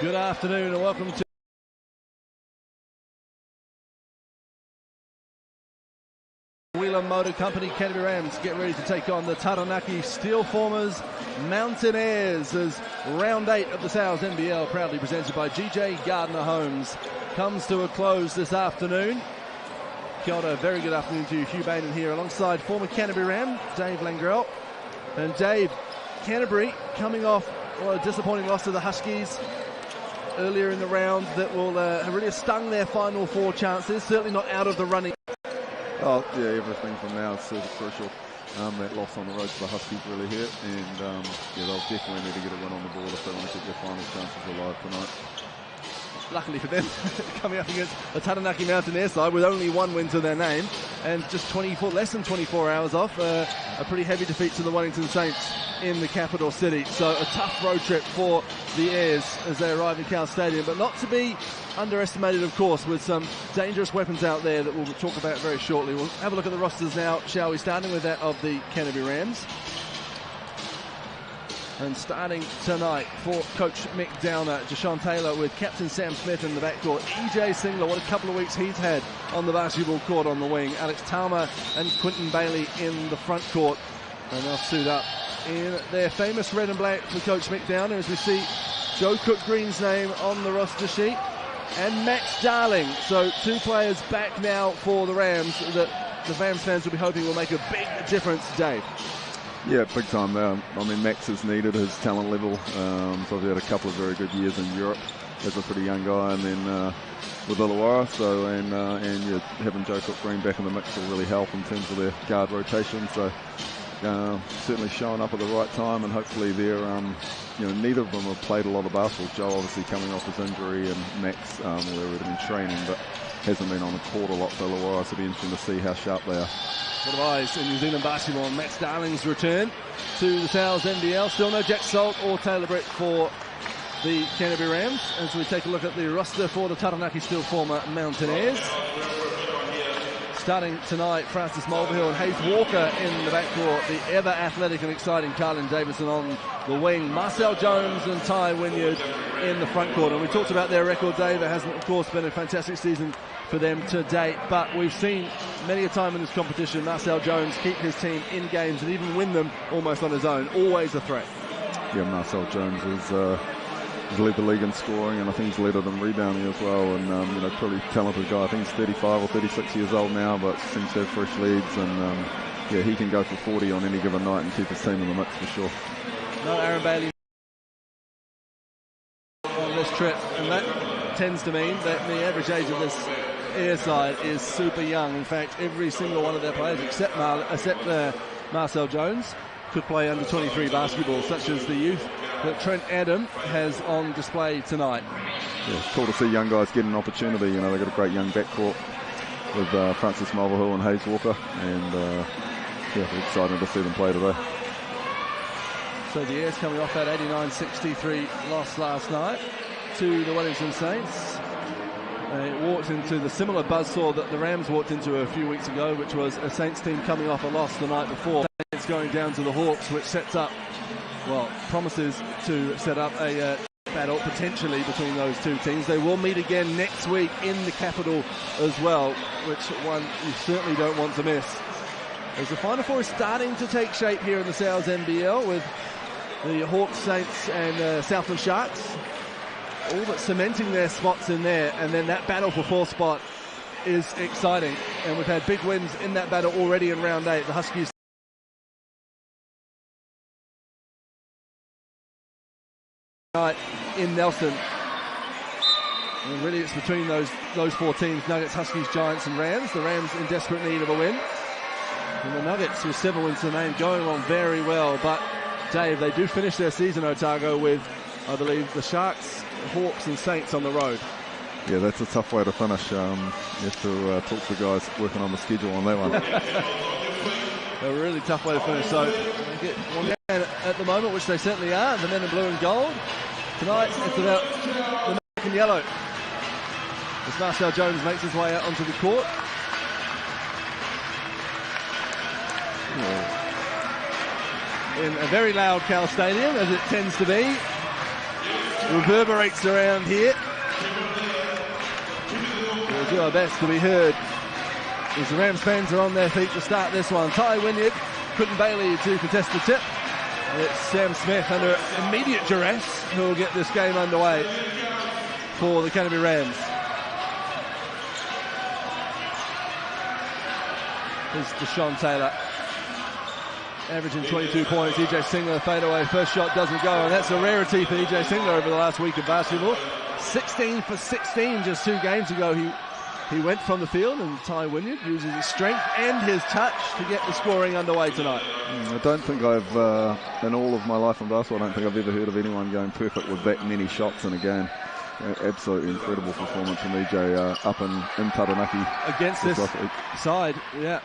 Good afternoon and welcome to Wheeler Motor Company Canterbury Rams. Get ready to take on the Taranaki Steelformers Mountaineers as round 8 of the South NBL, proudly presented by GJ Gardner Homes, comes to a close this afternoon. Kia ora, very good afternoon to you. Hugh Bainen here alongside former Canterbury Ram Dave Langrell. And Dave, Canterbury coming off a disappointing loss to the Huskies earlier in the round that will have really stung their final 4 chances, certainly not out of the running. Oh, yeah, everything from now is super crucial. That loss on the road to the Huskies really hurt, and yeah, they'll definitely need to get a win on the board if they want to keep their final chances alive tonight. Luckily for them, coming up against the Taranaki Mountaineer side with only 1 win to their name and just less than 24 hours off, a pretty heavy defeat to the Wellington Saints in the capital city. So a tough road trip for the Airs as they arrive in Cal Stadium, but not to be underestimated, of course, with some dangerous weapons out there that we'll talk about very shortly. We'll have a look at the rosters now, shall we, starting with that of the Canterbury Rams. And starting tonight for Coach Mick Downer, Deshaun Taylor with Captain Sam Smith in the backcourt. EJ Singler, what a couple of weeks he's had on the basketball court on the wing. Alex Tama and Quinton Bailey in the front court. And they'll suit up in their famous red and black for Coach Mick Downer as we see Joe Cook-Green's name on the roster sheet. And Max Darling. So 2 players back now for the Rams that the Rams fans will be hoping will make a big difference, Dave. Yeah, big time there. I mean, Max has needed his talent level. So he's had a couple of very good years in Europe as a pretty young guy, and then with Illawarra. So and yeah, having Joe Cook-Green back in the mix will really help in terms of their guard rotation. So certainly showing up at the right time, and hopefully they're neither of them have played a lot of basketball. Joe obviously coming off his injury, and Max already been training, but hasn't been on the court a lot for Illawarra. So it'll be interesting to see how sharp they are. What of eyes in New Zealand basketball. Max Darling's return to the Sal's NBL. Still no Jack Salt or Taylor Brett for the Canterbury Rams as we take a look at the roster for the Taranaki Steelformer Mountaineers. Starting tonight, Francis Mulvihill and Hayes Walker in the backcourt. The ever athletic and exciting Carlin Davison on the wing. Marcel Jones and Ty Wynyard in the front court. And we talked about their record, Dave. It hasn't, of course, been a fantastic season for them to date, but we've seen many a time in this competition Marcel Jones keep his team in games and even win them almost on his own. Always a threat. Yeah, Marcel Jones is led the league in scoring, and I think he's led it in rebounding as well, and pretty talented guy. I think he's 35 or 36 years old now, but seems to have fresh legs, and yeah, he can go for 40 on any given night and keep his team in the mix for sure. No Aaron Bailey on this trip, and that tends to mean that the average age of this Air side is super young. In fact, every single one of their players except Marcel Jones could play under 23 basketball, such as the youth that Trent Adam has on display tonight. Yeah, it's cool to see young guys get an opportunity. They've got a great young backcourt with Francis Mulvihill and Hayes Walker, and yeah, we're excited to see them play today. So the Airs coming off that 89-63 loss last night to the Wellington Saints. It walked into the similar buzzsaw that the Rams walked into a few weeks ago, which was a Saints team coming off a loss the night before. It's going down to the Hawks, which sets up, well, promises to set up a battle potentially between those 2 teams. They will meet again next week in the capital as well, which one you certainly don't want to miss. As the Final Four is starting to take shape here in the South NBL with the Hawks, Saints and Southland Sharks all but cementing their spots in there, and then that battle for 4th spot is exciting, and we've had big wins in that battle already in round 8. The Huskies in Nelson, and really it's between those 4 teams: Nuggets, Huskies, Giants and Rams. The Rams in desperate need of a win, and the Nuggets with 7 wins to name going on very well. But Dave, they do finish their season, Otago, with I believe the Sharks, Hawks and Saints on the road. Yeah, that's a tough way to finish. You have to talk to the guys working on the schedule on that one. A really tough way to finish. So they get one down at the moment, which they certainly are, the men in blue and gold. Tonight it's about the black and yellow as Marcel Jones makes his way out onto the court. In a very loud Cal Stadium, as it tends to be. reverberates around here. We'll do our best to be heard as the Rams fans are on their feet to start this one. Ty Wynyard, Quinton Bailey to contest the tip. And it's Sam Smith under immediate duress who will get this game underway for the Canterbury Rams. Here's Deshaun Taylor, averaging 22 points. EJ Singler fadeaway, first shot doesn't go, and that's a rarity for EJ Singler over the last week of basketball. 16 for 16 just 2 games ago. He went from the field, and Ty Wynyard uses his strength and his touch to get the scoring underway tonight. I don't think I've, in all of my life in basketball, I don't think I've ever heard of anyone going perfect with that many shots in a game. Absolutely incredible performance from EJ up in Taranaki. Against this side, yeah.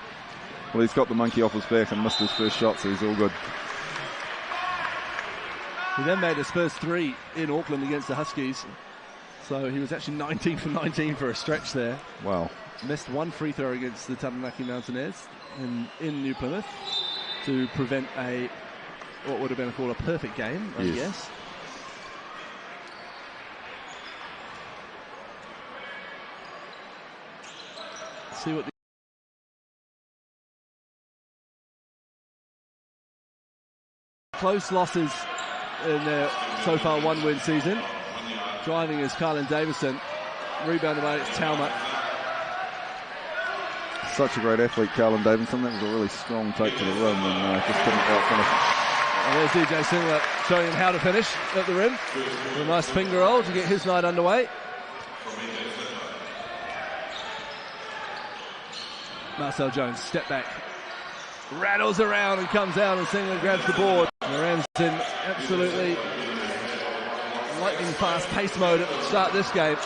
Well, he's got the monkey off his back and missed his first shot, so he's all good. He then made his first 3 in Auckland against the Huskies. So he was actually 19 for 19 for a stretch there. Wow. Missed 1 free throw against the Taranaki Mountaineers in New Plymouth to prevent what would have been called a perfect game, I guess. Let's see what the close losses in their so far 1-win season. Driving is Carlin Davison, rebounded by Talma. Such a great athlete, Carlin Davison. That was a really strong take to the rim and just couldn't out-finish. And there's EJ Singler showing him how to finish at the rim. A nice finger roll to get his night underway. Marcel Jones, step back, rattles around and comes out, and Singler grabs the board. And the Rams in absolutely lightning fast pace mode at the start of this game.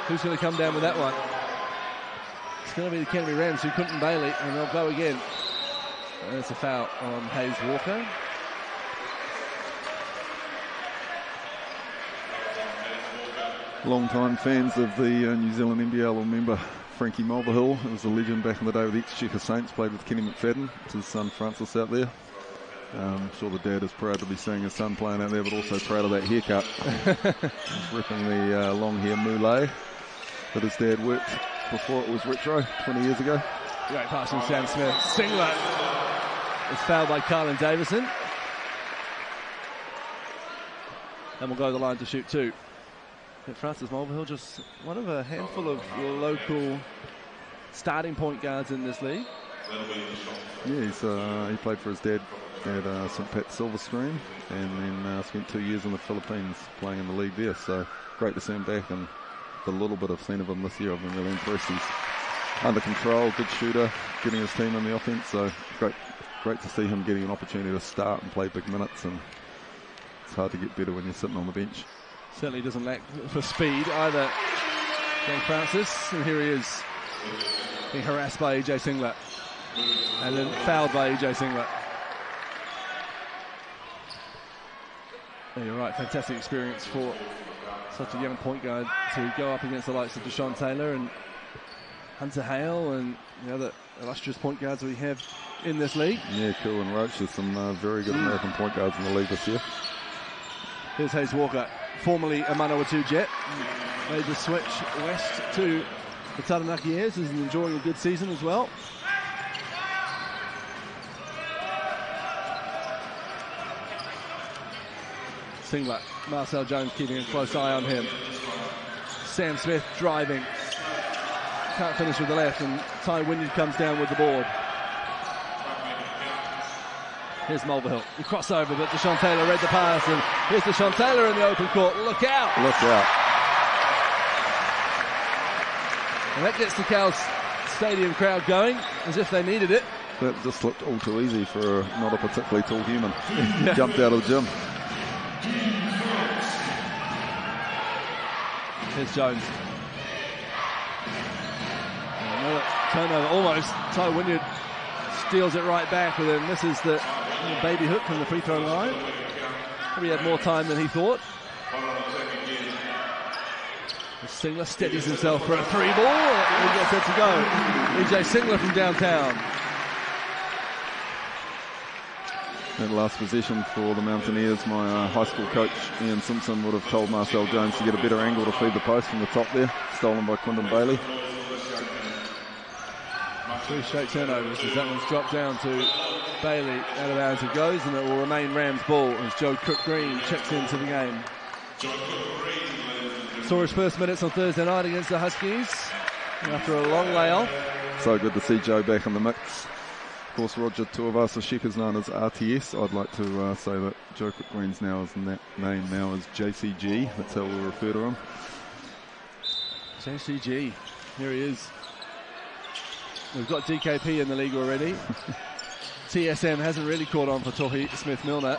Who's going to come down with that one? It's going to be the Canterbury Rams who Quinton Bailey, and they'll go again. And there's a foul on Hayes Walker. Long-time fans of the New Zealand NBL will remember Frankie Mulvihill. He was a legend back in the day with the Exchequer Saints, played with Kenny McFadden. It's his son Francis out there. I'm sure the dad is proud to be seeing his son playing out there, but also proud of that haircut. He's ripping the long hair moulet that his dad worked before it was retro 20 years ago. Great pass from Sam Smith. Singler is fouled by Carlin Davison. And will go to the line to shoot 2. But Francis Mulvihill, just one of a handful of local starting point guards in this league. Yeah, he played for his dad at St. Pat's Silverstream, and then spent 2 years in the Philippines playing in the league there. So great to see him back, and the little bit I've seen of him this year, I've been really impressed. He's under control, good shooter, getting his team in the offense. So great to see him getting an opportunity to start and play big minutes, and it's hard to get better when you're sitting on the bench. Certainly doesn't lack for speed either, John Francis, and here he is being harassed by EJ Singler, and then fouled by EJ Singler. Yeah, you're right, fantastic experience for such a young point guard to go up against the likes of Deshaun Taylor and Hunter Hale and the other illustrious point guards we have in this league. Yeah, cool, and Roach, there's some very good American point guards in the league this year. Here's Hayes Walker, formerly a Manawatu Jet, made the switch west to the Taranaki Airs, is enjoying a good season as well. Singler, Marcel Jones keeping a close eye on him. Sam Smith driving, can't finish with the left, and Ty Wynyard comes down with the board. Here's Mulvihill, the crossover, but Deshaun Taylor read the pass, and here's Deshaun Taylor in the open court. Look out! Look out. And that gets the Cows Stadium crowd going, as if they needed it. That just looked all too easy for not a particularly tall human. Jumped out of the gym. Here's Jones. Another turnover, almost. Ty Wynyard steals it right back, and then misses the baby hook from the free throw line. Probably had more time than he thought. Singler steadies himself for a 3 ball. He gets it to go. EJ Singler from downtown. That last possession for the Mountaineers, my high school coach Ian Simpson would have told Marcel Jones to get a better angle to feed the post from the top there. Stolen by Quinton Bailey. 3 straight turnovers as that one's dropped down to Bailey. Out of bounds it goes, and it will remain Rams ball as Joe Cook-Green checks into the game. Saw his first minutes on Thursday night against the Huskies after a long layoff. So good to see Joe back in the mix. Of course, Roger Tuivasa-Sheck is known as RTS. I'd like to say that Joe Cook-Green's name now is JCG. That's how we refer to him. JCG, here he is. We've got DKP in the league already. TSM hasn't really caught on for Tohi Smith-Milner.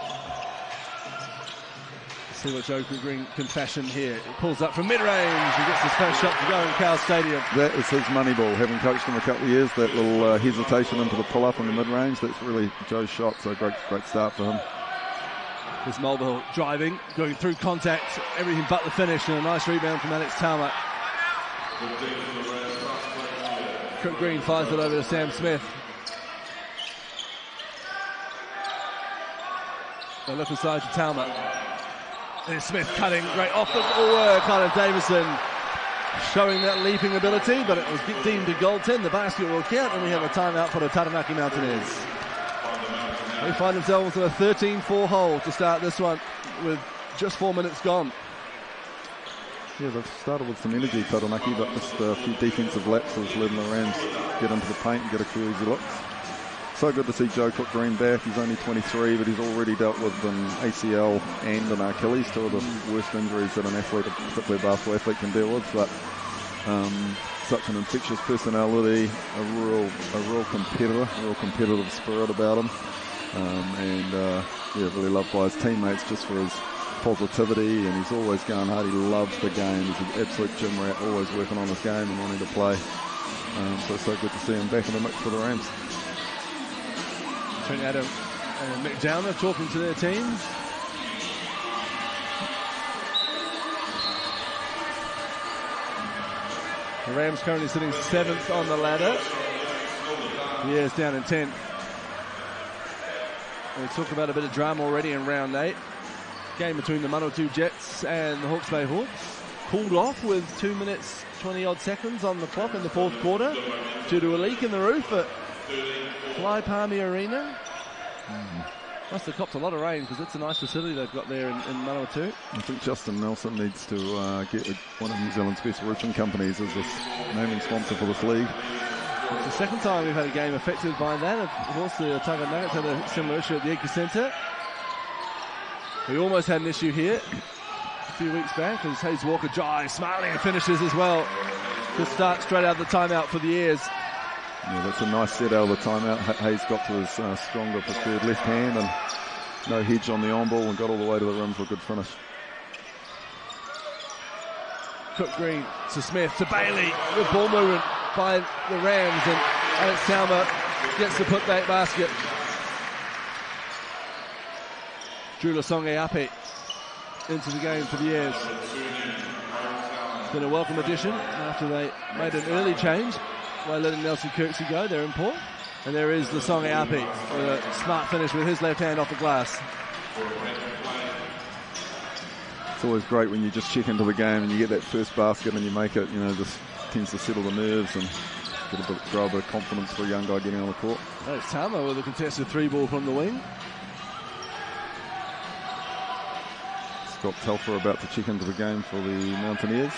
See what Joe Cook-Green can fashion here. He pulls up from mid-range. He gets his first shot to go in Cal Stadium. That is his money ball. Having coached him a couple of years, that little hesitation into the pull-up in the mid-range, that's really Joe's shot. So great start for him. There's Mulvihill driving, going through contact, everything but the finish, and a nice rebound from Alex Talma. Cook-Green fires it over to Sam Smith. They look inside to Talma. And Smith cutting right off the ball. Colin Davison showing that leaping ability, but it was deemed a goaltend. The basket will count, and we have a timeout for the Taranaki Mountaineers. They find themselves in a 13-4 hole to start this one with just 4 minutes gone. Yeah, they've started with some energy, Taranaki, but just a few defensive lapses letting the Rams get into the paint and get a few easy looks. So good to see Joe Cook-Green back. He's only 23, but he's already dealt with an ACL and an Achilles, two of the worst injuries that an athlete, particularly a basketball athlete, can deal with. But such an infectious personality, a real competitor, a real competitive spirit about him, really loved by his teammates just for his positivity, and he's always going hard. He loves the game. He's an absolute gym rat, always working on his game and wanting to play. So good to see him back in the mix for the Rams. Trent Adam and Mick Downer talking to their teams. The Rams currently sitting 7th on the ladder. The Airs down in 10th. We talked about a bit of drama already in round 8. Game between the Manawatu Jets and the Hawke's Bay Hawks. Pulled off with 2 minutes 20 odd seconds on the clock in the 4th quarter due to a leak in the roof at Fly Palmy Arena. Must have copped a lot of rain because it's a nice facility they've got there in Manawatu. I think Justin Nelson needs to get one of New Zealand's best roofing companies as this naming sponsor for this league. It's the second time we've had a game affected by that. Of course, the Otago Nuggets had a similar issue at the Eagles Centre. We almost had an issue here a few weeks back as Hayes Walker drives smartly and finishes as well to start straight out of the timeout for the Airs. Yeah, that's a nice set out of the timeout. Hayes got to his stronger preferred left hand and no hedge on the on ball and got all the way to the rim for a good finish. Cook-Green to Smith to Bailey with ball movement by the Rams, and Alex Talma gets the putback basket. Drew Lasonge-Ape into the game for the Airs. It's been a welcome addition after they made an early change by letting Nelson Kirksey go, their import. And there is Lasonge-Ape with a smart finish with his left hand off the glass. It's always great when you just check into the game and you get that first basket and you make it, just tends to settle the nerves and grow a bit of confidence for a young guy getting on the court. That's Talma with a contested 3-ball from the wing. Scott Telfer about to check into the game for the Mountaineers.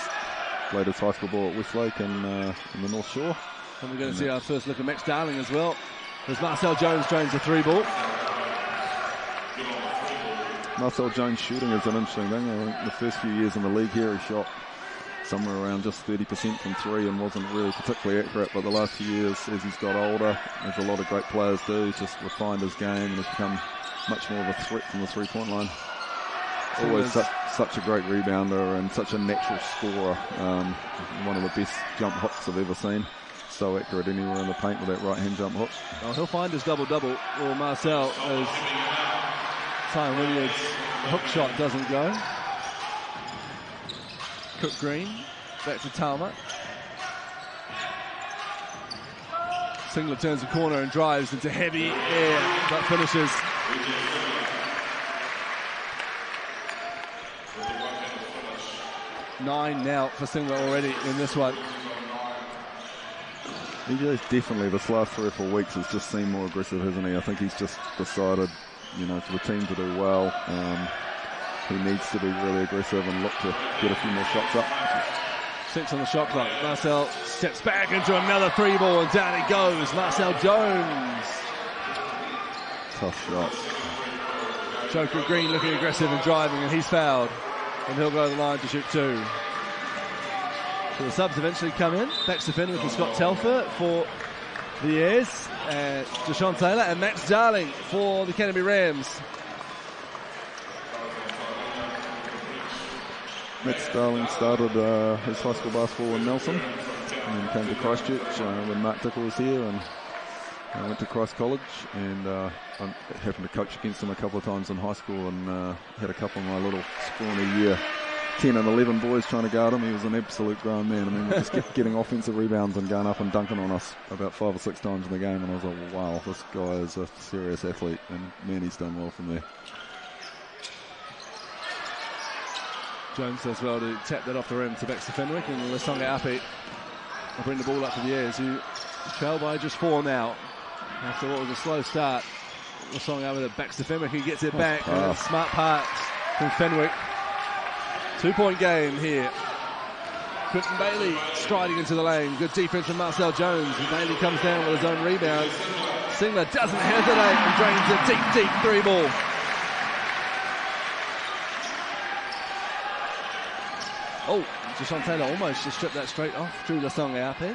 Played his high school ball at Westlake in the North Shore. And we're going to see our first look at Max Darling as well, as Marcel Jones drains a 3-ball. Marcel Jones shooting is an interesting thing. I think the first few years in the league here, he shot somewhere around just 30% from 3 and wasn't really particularly accurate. But the last few years, as he's got older, as a lot of great players do, he's just refined his game and has become much more of a threat from the 3-point line. Always such a great rebounder and such a natural scorer. One of the best jump hooks I've ever seen. So accurate anywhere in the paint with that right-hand jump hook. Well, he'll find his double-double, or Marcel, as Ty Williams' hook shot doesn't go. Cook-Green, back to Talma. Singler turns the corner and drives into heavy air, but finishes Nine now for Singler already in this one. EJ's definitely, this last 3 or 4 weeks, has just seemed more aggressive, hasn't he? I think he's just decided, you know, for the team to do well, he needs to be really aggressive and look to get a few more shots up. 6 on the shot clock. Marcel steps back into another 3 ball, and down he goes. Marcel Jones. Tough shot. Joker Green looking aggressive and driving, and he's fouled. And he'll go to the line to shoot 2. So the subs eventually come in. Baxter Fenwick and Scott Telfer for the Airs. Deshaun Taylor and Max Darling for the Canterbury Rams. Max Darling started his high school basketball in Nelson and then came to Christchurch when Mark Dickel was here, and I went to Christ College, and I happened to coach against him a couple of times in high school, and had a couple of my little scrawny year 10 and 11 boys trying to guard him. He was an absolute grown man. I mean, we just kept getting offensive rebounds and going up and dunking on us about 5 or 6 times in the game, and I was like, wow, this guy is a serious athlete, and man, he's done well from there. Jones does well to tap that off the rim to Baxter Fenwick, and Lasonga Api will bring the ball up to the Airs, who trail by just 4 now. After what was a slow start, Lasonga Api to Baxter Fenwick, he gets it back, and a smart pass from Fenwick. 2-point game here. Quinton Bailey striding into the lane. Good defense from Marcel Jones. And Bailey comes down with his own rebound. Singler doesn't hesitate and drains a deep 3 ball. Oh, Deshaun Taylor almost just stripped that straight off through Lasonga Api.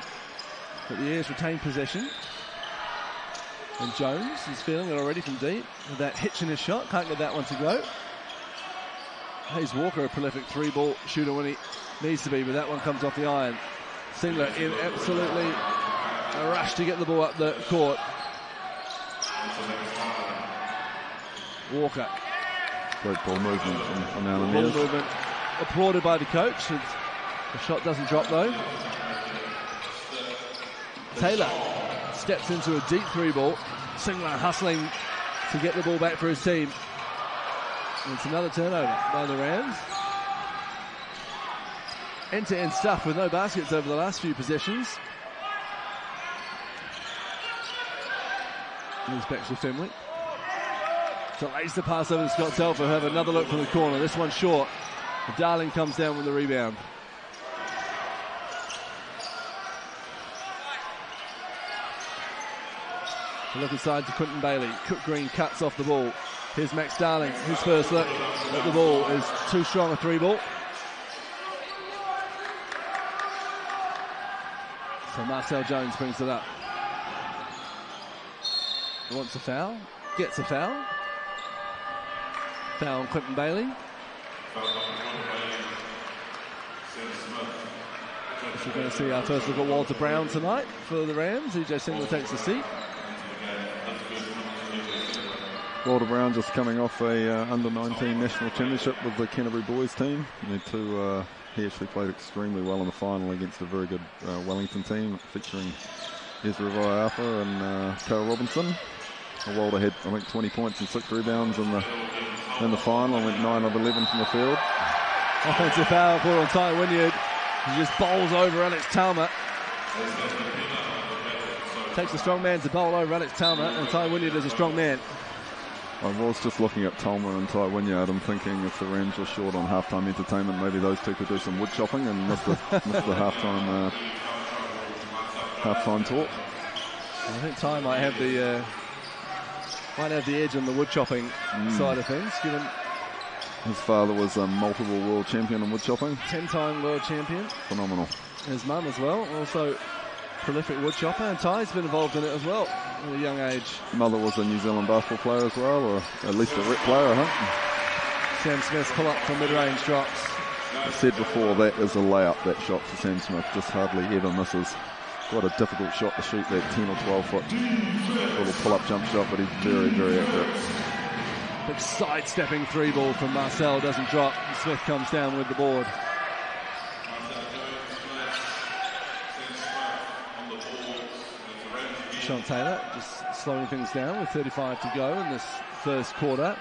But the Airs retain possession. And Jones is feeling it already from deep. With that hitch in his shot, can't get that one to go. Hayes Walker, a prolific 3-ball shooter when he needs to be, but that one comes off the iron. Singler in absolutely a rush to get the ball up the court. Walker. Great ball movement from Alan. Ball movement applauded by the coach. The shot doesn't drop though. Taylor steps into a deep 3-ball. Singler hustling to get the ball back for his team. It's another turnover by the Rams. End-to-end stuff with no baskets over the last few possessions. Here's Baxter Fenwick. Delays the pass over to Scott Telfer, who have another look from the corner. This one short. Darling comes down with the rebound. A look inside to Quinton Bailey. Cook Green cuts off the ball. Here's Max Darling. His first look at the ball is too strong a 3-ball. So Marcel Jones brings it up. He wants a foul. Gets a foul. Foul on Quinton Bailey. So we're going to see our first look at Walter Brown tonight for the Rams. EJ Singler takes the seat. Walter Brown just coming off a under-19 national championship with the Canterbury boys team. He actually played extremely well in the final against a very good Wellington team featuring Ezra Vaiafa and Cale Robinson. Walter had, I think, 20 points and 6 rebounds in the final and went 9 of 11 from the field. Offensive foul called on Ty Wynyard. He just bowls over Alex Talma. Takes a strong man to bowl over Alex Talma, and Ty Wynyard is a strong man. I was just looking at Talma and Ty Wynyard and thinking if the Rams were short on halftime entertainment, maybe those two could do some wood chopping and miss the halftime talk. I think Ty might have the edge on the wood chopping side of things, given his father was a multiple world champion in wood chopping. 10-time world champion. Phenomenal. His mum as well, also prolific wood chopper, and Ty's been involved in it as well at a young age. Mother was a New Zealand basketball player as well, or at least a rep player, Sam Smith's pull up from mid-range drops. I said before, that is a layup, that shot for Sam Smith, just hardly ever misses. Quite a difficult shot to shoot, that 10 or 12 foot little pull-up jump shot, but he's very, very accurate. Big sidestepping 3-ball from Marcel, doesn't drop. Smith comes down with the board. Sean Taylor just slowing things down with 35 to go in this first quarter.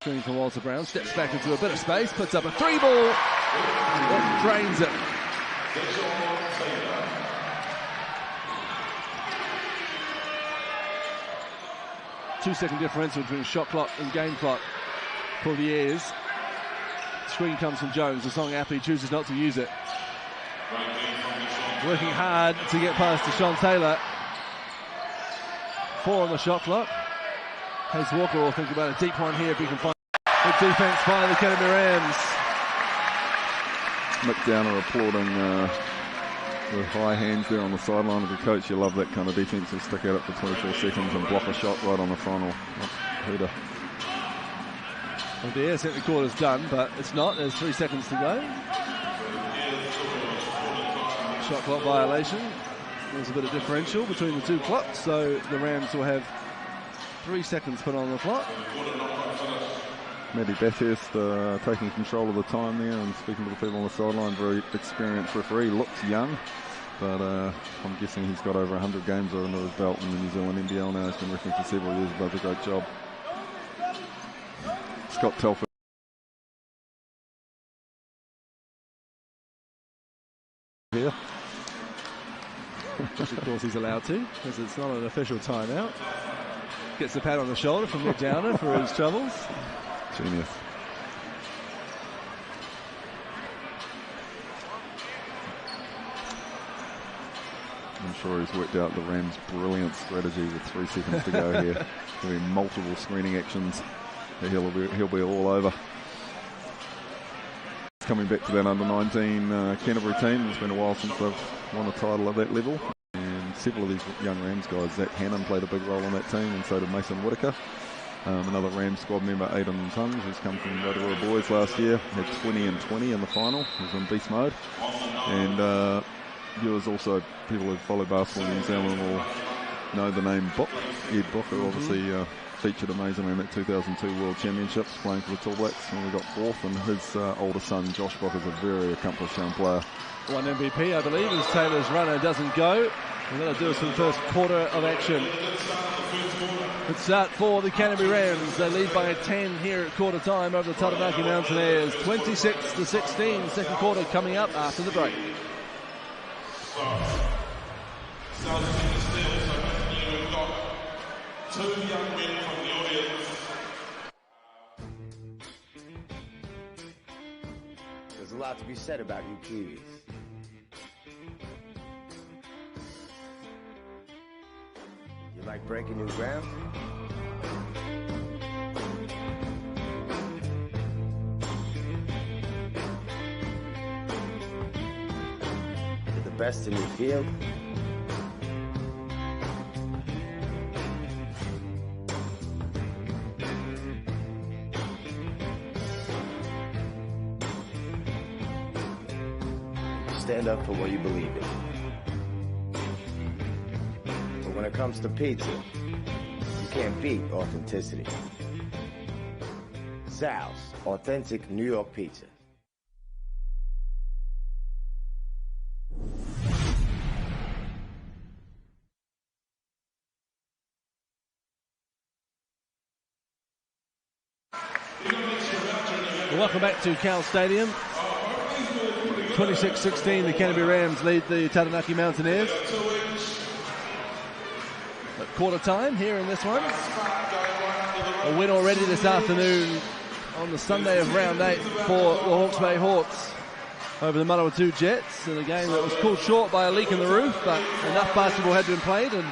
Screen for Walter Brown, steps back into a bit of space, puts up a 3-ball, drains it. Two-second differential between shot clock and game clock for the Airs. Screen comes from Jones. The song Appy chooses not to use it. Working hard to get past Deshaun Taylor. 4 on the shot clock. Hayes Walker will think about a deep one here if he can find good defense by the Canterbury Rams. Mick Downer applauding with high hands there on the sideline of the coach. You love that kind of defense. Will stick out up for 24 seconds and block a shot right on the final header. Well, the Airs think the quarter's done, but it's not. There's 3 seconds to go. Shot clock violation. There's a bit of differential between the two clocks, so the Rams will have 3 seconds put on the clock. Matty Bathurst taking control of the time there and speaking to the people on the sideline. Very experienced referee. Looks young, but I'm guessing he's got over 100 games under his belt in the New Zealand NBL now. He's been refereeing for several years. Does a great job. Scott Telford. Here. Which of course he's allowed to, because it's not an official timeout. Gets a pat on the shoulder from Mick Downer for his troubles. Genius. I'm sure he's worked out the Rams' brilliant strategy with 3 seconds to go here. There'll be multiple screening actions. He'll be all over. Coming back to that under-19 Canterbury team. It's been a while since they've won a title at that level. And several of these young Rams guys, Zach Hannon played a big role in that team, and so did Mason Whitaker. Another Rams squad member, Aidan Tunge, who's come from Rotorua Boys last year, had 20 and 20 in the final. He was in beast mode. And viewers also, people who follow basketball in New Zealand will know the name Book, Ed Book, who obviously featured amazingly in that 2002 World Championships, playing for the Tall Blacks when we got 4th. And his older son, Josh Book, is a very accomplished young player. One MVP, I believe, as Taylor's runner doesn't go. We're going to do some first quarter of action. Good start for the Canterbury Rams. They lead by 10 here at quarter time over the Taranaki Mountaineers. 26-16. Second quarter coming up after the break. Two young men from the audience. There's a lot to be said about you Kiwis. You like breaking new ground? You're the best in your field. Stand up for what you believe in. But when it comes to pizza, you can't beat authenticity. Sal's, authentic New York pizza. Welcome back to Cal Stadium. 26-16, the Canterbury Rams lead the Taranaki Mountaineers. At quarter time here in this one. A win already this afternoon on the Sunday of round 8 for the Hawke's Bay Hawks over the Manawatu Jets, in a game that was called short by a leak in the roof, but enough basketball had been played, and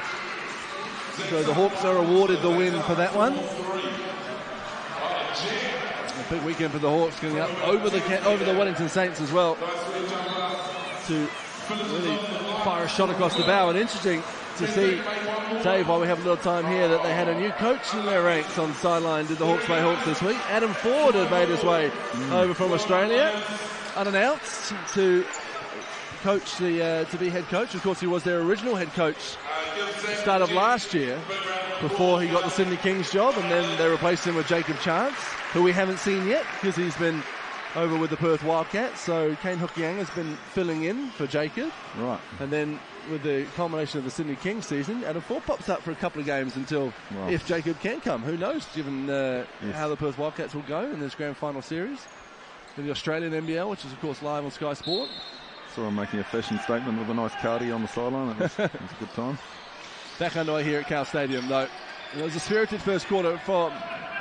so the Hawks are awarded the win for that one. A big weekend for the Hawks, going up over the Wellington Saints as well to really fire a shot across the bow. And interesting to see, Dave, while we have a little time here, that they had a new coach in their ranks on the sideline, did the Hawke's Bay Hawks this week. Adam Ford had made his way over from Australia, unannounced, to coach to be head coach. Of course, he was their original head coach start of last year before he got the Sydney Kings job, and then they replaced him with Jacob Chance, who we haven't seen yet because he's been over with the Perth Wildcats, so Kane Hook-Yang has been filling in for Jacob. Right. And then with the culmination of the Sydney Kings season, Adam Ford pops up for a couple of games until, if Jacob can come, who knows, given how the Perth Wildcats will go in this grand final series. In the Australian NBL, which is of course live on Sky Sport. Saw him making a fashion statement with a nice cardi on the sideline. It was a good time. Back underway here at Cal Stadium, though. It was a spirited first quarter for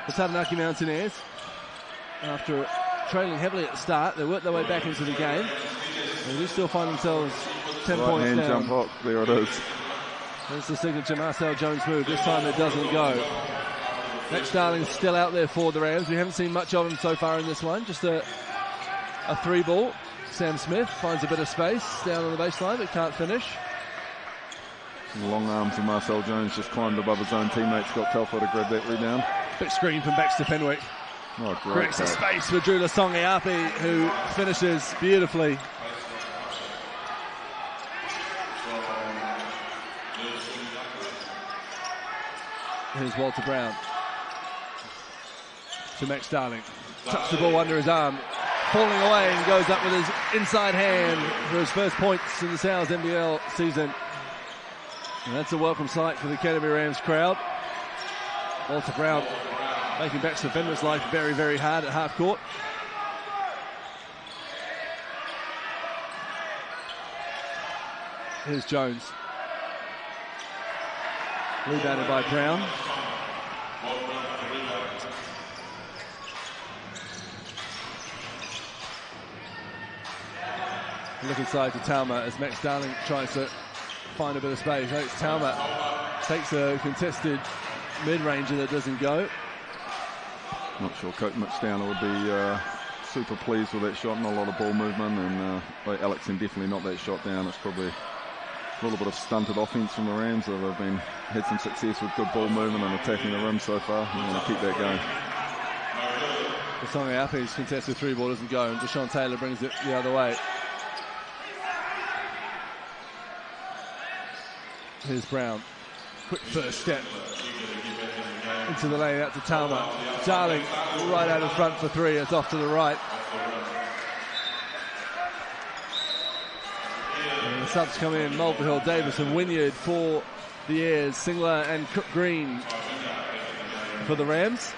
the Taranaki Mountaineers. After trailing heavily at the start, they worked their way back into the game. They do still find themselves 10 points down. Jump hot, there it is. There's the signature Marcel Jones move. This time it doesn't go. Max Starling's still out there for the Rams. We haven't seen much of him so far in this one. Just a three ball. Sam Smith finds a bit of space down on the baseline but can't finish. The long arms of Marcel Jones just climbed above his own teammate Scott Telfer to grab that rebound. Big screen from Baxter Fenwick. Oh, creates a space for Drew Lasongiapi, who finishes beautifully. Here's Walter Brown to Max Starling. Tucks the ball under his arm, falling away, and goes up with his inside hand for his first points in the Souths NBL season. And that's a welcome sight for the Academy Rams crowd. Walter Brown making Baxter Fenwick's life very, very hard at half court. Here's Jones. Rebounded by Brown. Look inside to Talma as Max Starling tries to find a bit of space. Alex Talma takes a contested mid-ranger that doesn't go. Not sure Coach Mitch Downer would be super pleased with that shot. Not a lot of ball movement, and Alex can definitely knock that shot down. It's probably a little bit of stunted offense from the Rams. They've had some success with good ball movement and attacking the rim so far. I'm going to keep that going. Lasongiapi's contested three ball doesn't go, and Deshaun Taylor brings it the other way. Here's Brown. Quick first step into the lane out to Talma. Darling right out in front for three. It's off to the right. And the subs come in. Mulvihill, Davis and Wynyard for the Airs. Singler and Cook Green for the Rams.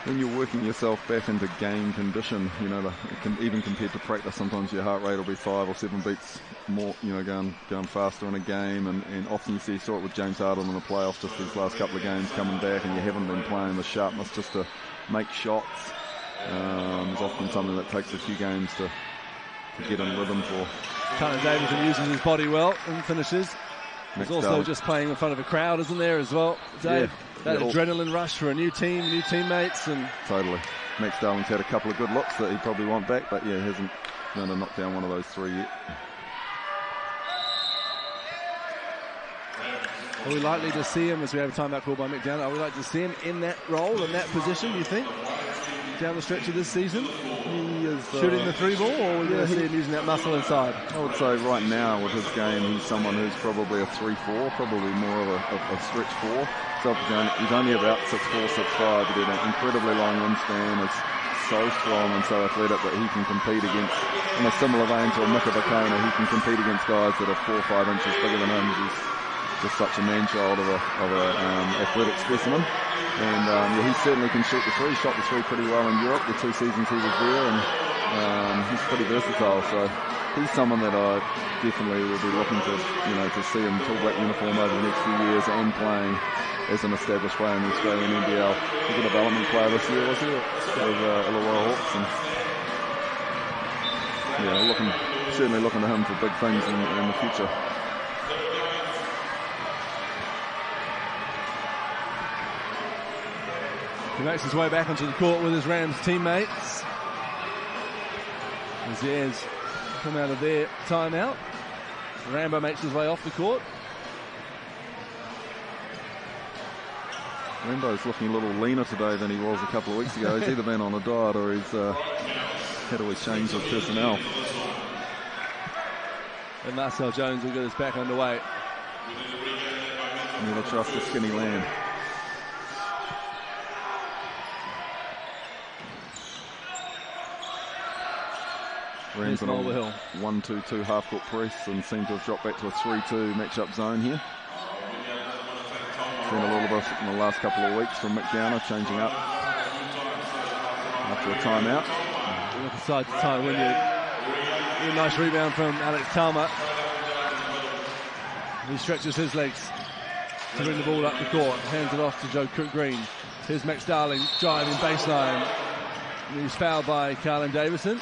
When you're working yourself back into game condition, you know, even compared to practice, sometimes your heart rate will be 5 or 7 beats more, you know, going faster in a game, and often you saw it with James Harden in the playoffs, just these last couple of games coming back, and you haven't been playing the sharpness just to make shots. It's often something that takes a few games to get in rhythm for. Connor Davidson uses his body well and finishes. He's also just playing in front of a crowd, isn't there, as well, Dave? That adrenaline rush for a new team, new teammates. And totally. Max Darling's had a couple of good looks that he probably won't back, but yeah, hasn't going to knock down one of those three yet. Are we likely to see him, as we have a timeout call by Mick Downer, are we likely to see him in that role, in that position, do you think, down the stretch of this season? He is shooting the three ball, or are we going to see him using that muscle inside? I would say right now with his game, he's someone who's probably a 3-4, probably more of a stretch 4. So he's only about 6'4", 6'5", but he's an incredibly long wingspan. Is so strong and so athletic that he can compete against, in a similar vein to a Mika Vakona, he can compete against guys that are 4 or 5 inches bigger than him. He's just such a man-child of an athletic specimen. And he certainly can shoot the three. Shot the three pretty well in Europe, the 2 seasons he was there, and he's pretty versatile. So he's someone that I definitely will be looking to, to see him All Black uniform over the next few years and playing as an established player in the Australian NBL. He's a development player this year, was he? With Illawarra Hawks, and certainly looking to him for big things in the future. He makes his way back onto the court with his Rams teammates. As the Airs come out of their timeout, Rambo makes his way off the court. Rambo's looking a little leaner today than he was a couple of weeks ago. He's either been on a diet or he's had always changed his personnel. And Marcel Jones will get us back underway. Never trust the skinny land. Rams in a 1-2-2 half-court press and seem to have dropped back to a 3-2 matchup zone here. Seen a little bit in the last couple of weeks from Mick Downer changing up after a timeout. Look aside to Ty Wynyard. A nice rebound from Alex Talma. He stretches his legs to bring the ball up the court. Hands it off to Joe Cook-Green. Here's Max Darling driving baseline. He's fouled by Carlin Davison.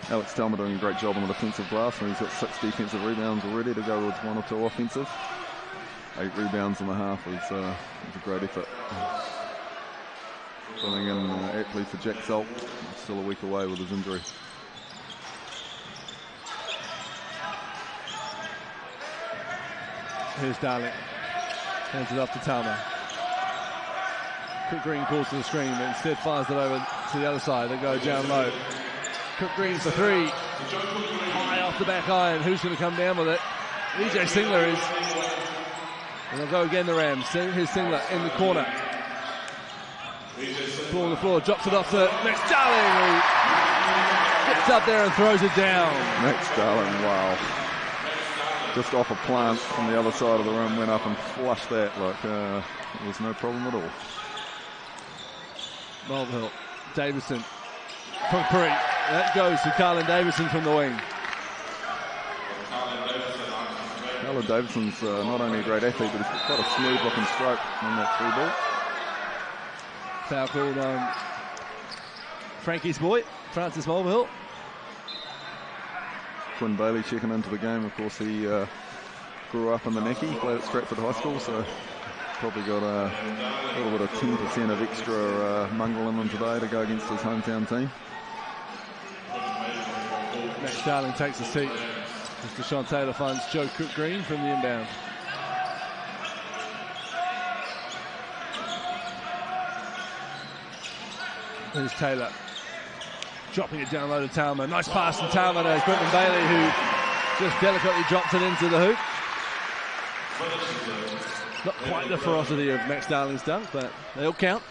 Alex Talma doing a great job on the defensive glass, and he's got 6 defensive rebounds already to go with 1 or 2 offensive. 8 rebounds in the half was a great effort. Filling in aptly for Jack Salt, still a week away with his injury. Here's Darling. Hands it off to Talma. Cook-Green calls to the screen, but instead fires it over to the other side. They go down low. Cook-Green for 3. High off the back iron. Who's going to come down with it? EJ Singler is. And they'll go again, the Rams. Here's Singler in the corner. Ball on the floor, drops it off to Max Darling, who gets up there and throws it down. Max Darling, wow. Just off a plant from the other side of the rim, went up and flushed that like it was no problem at all. Mulvihill, Davison from 3. That goes to Carlin Davison from the wing. Carlin Davison's not only a great athlete, but he's got quite a smooth looking stroke on that 3 ball. Foul called on Frankie's boy, Francis Mulvihill. Quinn Bailey checking into the game. Of course, he grew up in the Neckie, played at Stratford High School, so probably got a little bit of 10% of extra mongrel in him today to go against his hometown team. Max Darling takes a seat. Mr. Sean Taylor finds Joe Cook-Green from the inbound. Here's Taylor. Dropping it down low to Talma. Nice pass from Talma. There's Brenton Bailey, who just delicately drops it into the hoop. Not quite the ferocity of Max Darling's dunk, but they'll count.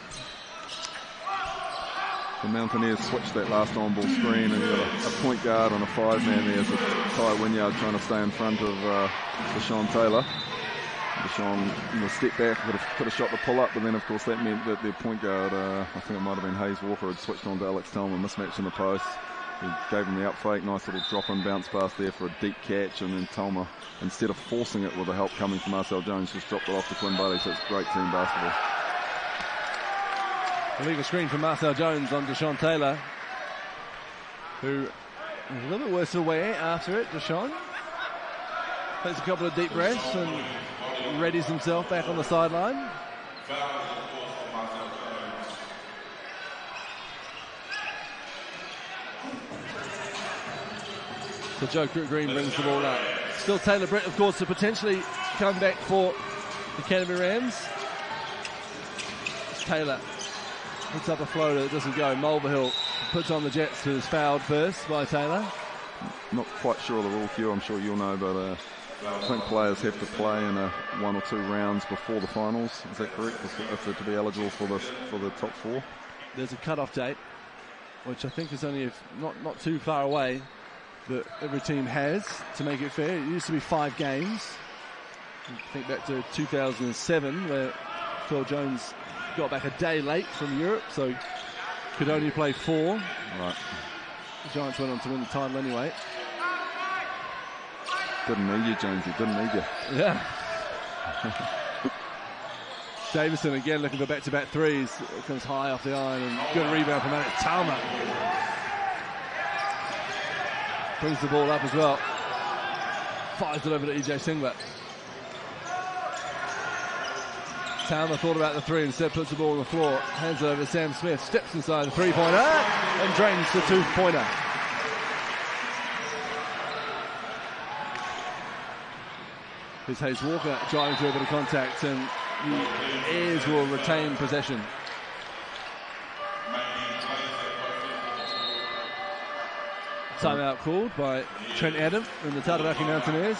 The Mountaineers switched that last on-ball screen, and you've got a point guard and a 5-man there. So Ty Wynyard trying to stay in front of Deshaun Taylor. Deshaun step back, could have shot the pull-up, but then, of course, that meant that their point guard, I think it might have been Hayes Walker, had switched on to Alex Talma, mismatch in the post. He gave him the up fake, nice little drop-in bounce pass there for a deep catch, and then Talma, instead of forcing it with the help coming from Marcel Jones, just dropped it off to Quinn Bailey, so it's great team basketball. Illegal screen from Marcel Jones on Deshaun Taylor, who is a little bit worse away after it. Deshaun takes a couple of deep breaths and readies himself back on the sideline. So Joe Cook-Green brings the ball up. Still Taylor Britt, of course, to potentially come back for the Academy Rams. It's Taylor puts up a floater, it doesn't go. Mulvihill puts on the Jets, who's fouled first by Taylor. Not quite sure of the rule, Hugh, I'm sure you'll know, but I think players have to play in 1 or 2 rounds before the finals. Is that correct? If they're to be eligible for the top 4? There's a cut-off date, which I think is only not too far away, that every team has to make it fair. It used to be 5 games. I think back to 2007, where Phil Jones got back a day late from Europe, so could only play 4. Right. The Giants went on to win the title anyway. Didn't need you, Jonesy. Didn't need you. Yeah. Davison again looking for back-to-back threes. It comes high off the iron and good rebound from Alex Talma. Brings the ball up as well. Fires it over to EJ Singler. Talma thought about the 3, instead puts the ball on the floor. Hands it over to Sam Smith. Steps inside the 3-pointer and drains the 2-pointer. Here's Hayes Walker driving to a bit of contact, and the Airs will retain possession. Timeout called by Trent Adam and the Taranaki Mountaineers.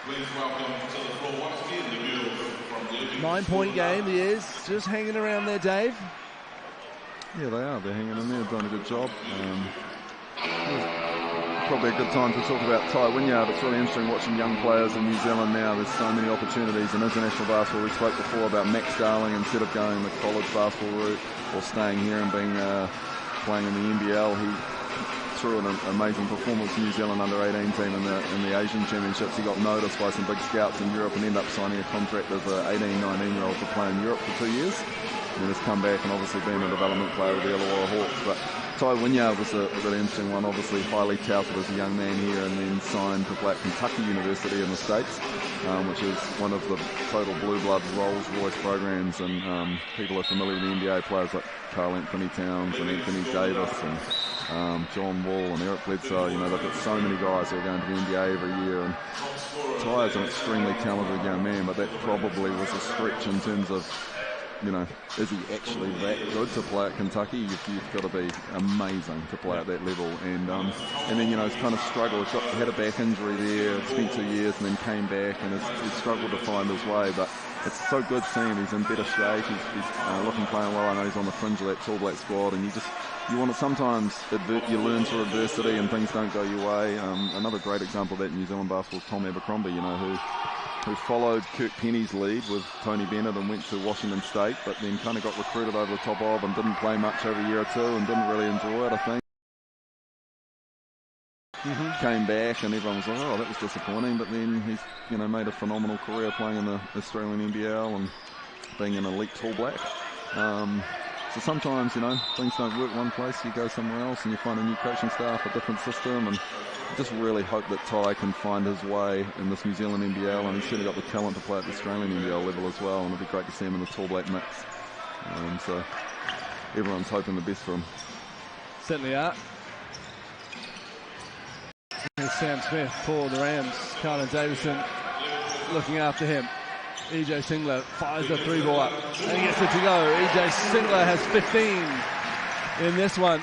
Please welcome to the floor once again the girls from the 9-point game, the Airs just hanging around there, Dave. Yeah, they are. They're hanging in there, doing a good job. Probably a good time to talk about Ty Wynyard. It's really interesting watching young players in New Zealand now. There's so many opportunities in international basketball. We spoke before about Max Darling, instead of going the college basketball route or staying here and being playing in the NBL. He threw an amazing performance in New Zealand under-18 team in the Asian Championships. He got noticed by some big scouts in Europe and ended up signing a contract as an 18, 19-year-old to play in Europe for 2 years. And then has come back and obviously been a development player with the Illawarra Hawks. But Ty Wynyard was a really interesting one, obviously highly touted as a young man here, and then signed to play at Kentucky University in the States, which is one of the total blue blood Rolls Royce programs. And people are familiar with the NBA players like Karl Anthony Towns and Anthony Davis and John Wall and Eric Bledsoe. You know, they've got so many guys who are going to the NBA every year. And Ty is an extremely talented young man, but that probably was a stretch in terms of, you know, is he actually that good to play at Kentucky? You've got to be amazing to play at that level. And then, you know, he's kind of struggled. He had a back injury there, spent 2 years and then came back, and he's struggled to find his way. But it's so good seeing him. He's in better shape. He's looking playing well. I know he's on the fringe of that Tall Black squad, and you want to sometimes you learn through adversity and things don't go your way. Another great example of that in New Zealand basketball is Tom Abercrombie, you know, who followed Kirk Penny's lead with Tony Bennett and went to Washington State, but then kind of got recruited over the top of and didn't play much over a year or two and didn't really enjoy it, I think. Came back and everyone was like, oh, that was disappointing, but then he's, you know, made a phenomenal career playing in the Australian NBL and being an elite Tall Black. So sometimes, you know, things don't work one place, you go somewhere else and you find a new coaching staff, a different system, and I just really hope that Ty can find his way in this New Zealand NBL, and he's certainly got the talent to play at the Australian NBL level as well, and it'd be great to see him in the Tall Black mix. So everyone's hoping the best for him. Certainly are. Here's Sam Smith for the Rams. Carlin Davison looking after him. EJ Singler fires the 3-ball up and gets it to go. EJ Singler has 15 in this one.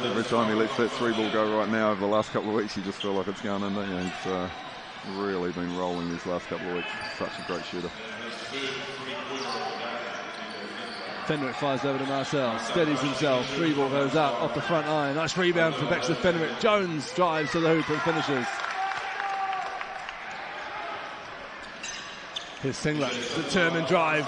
Every time he lets that 3-ball go right now over the last couple of weeks, you just feel like it's going in there. He's really been rolling these last couple of weeks. Such a great shooter. Fenwick fires over to Marcel, steadies himself, 3-ball goes up off the front line. Nice rebound for Baxter Fenwick. Jones drives to the hoop and finishes. Here's Singler, determined drive,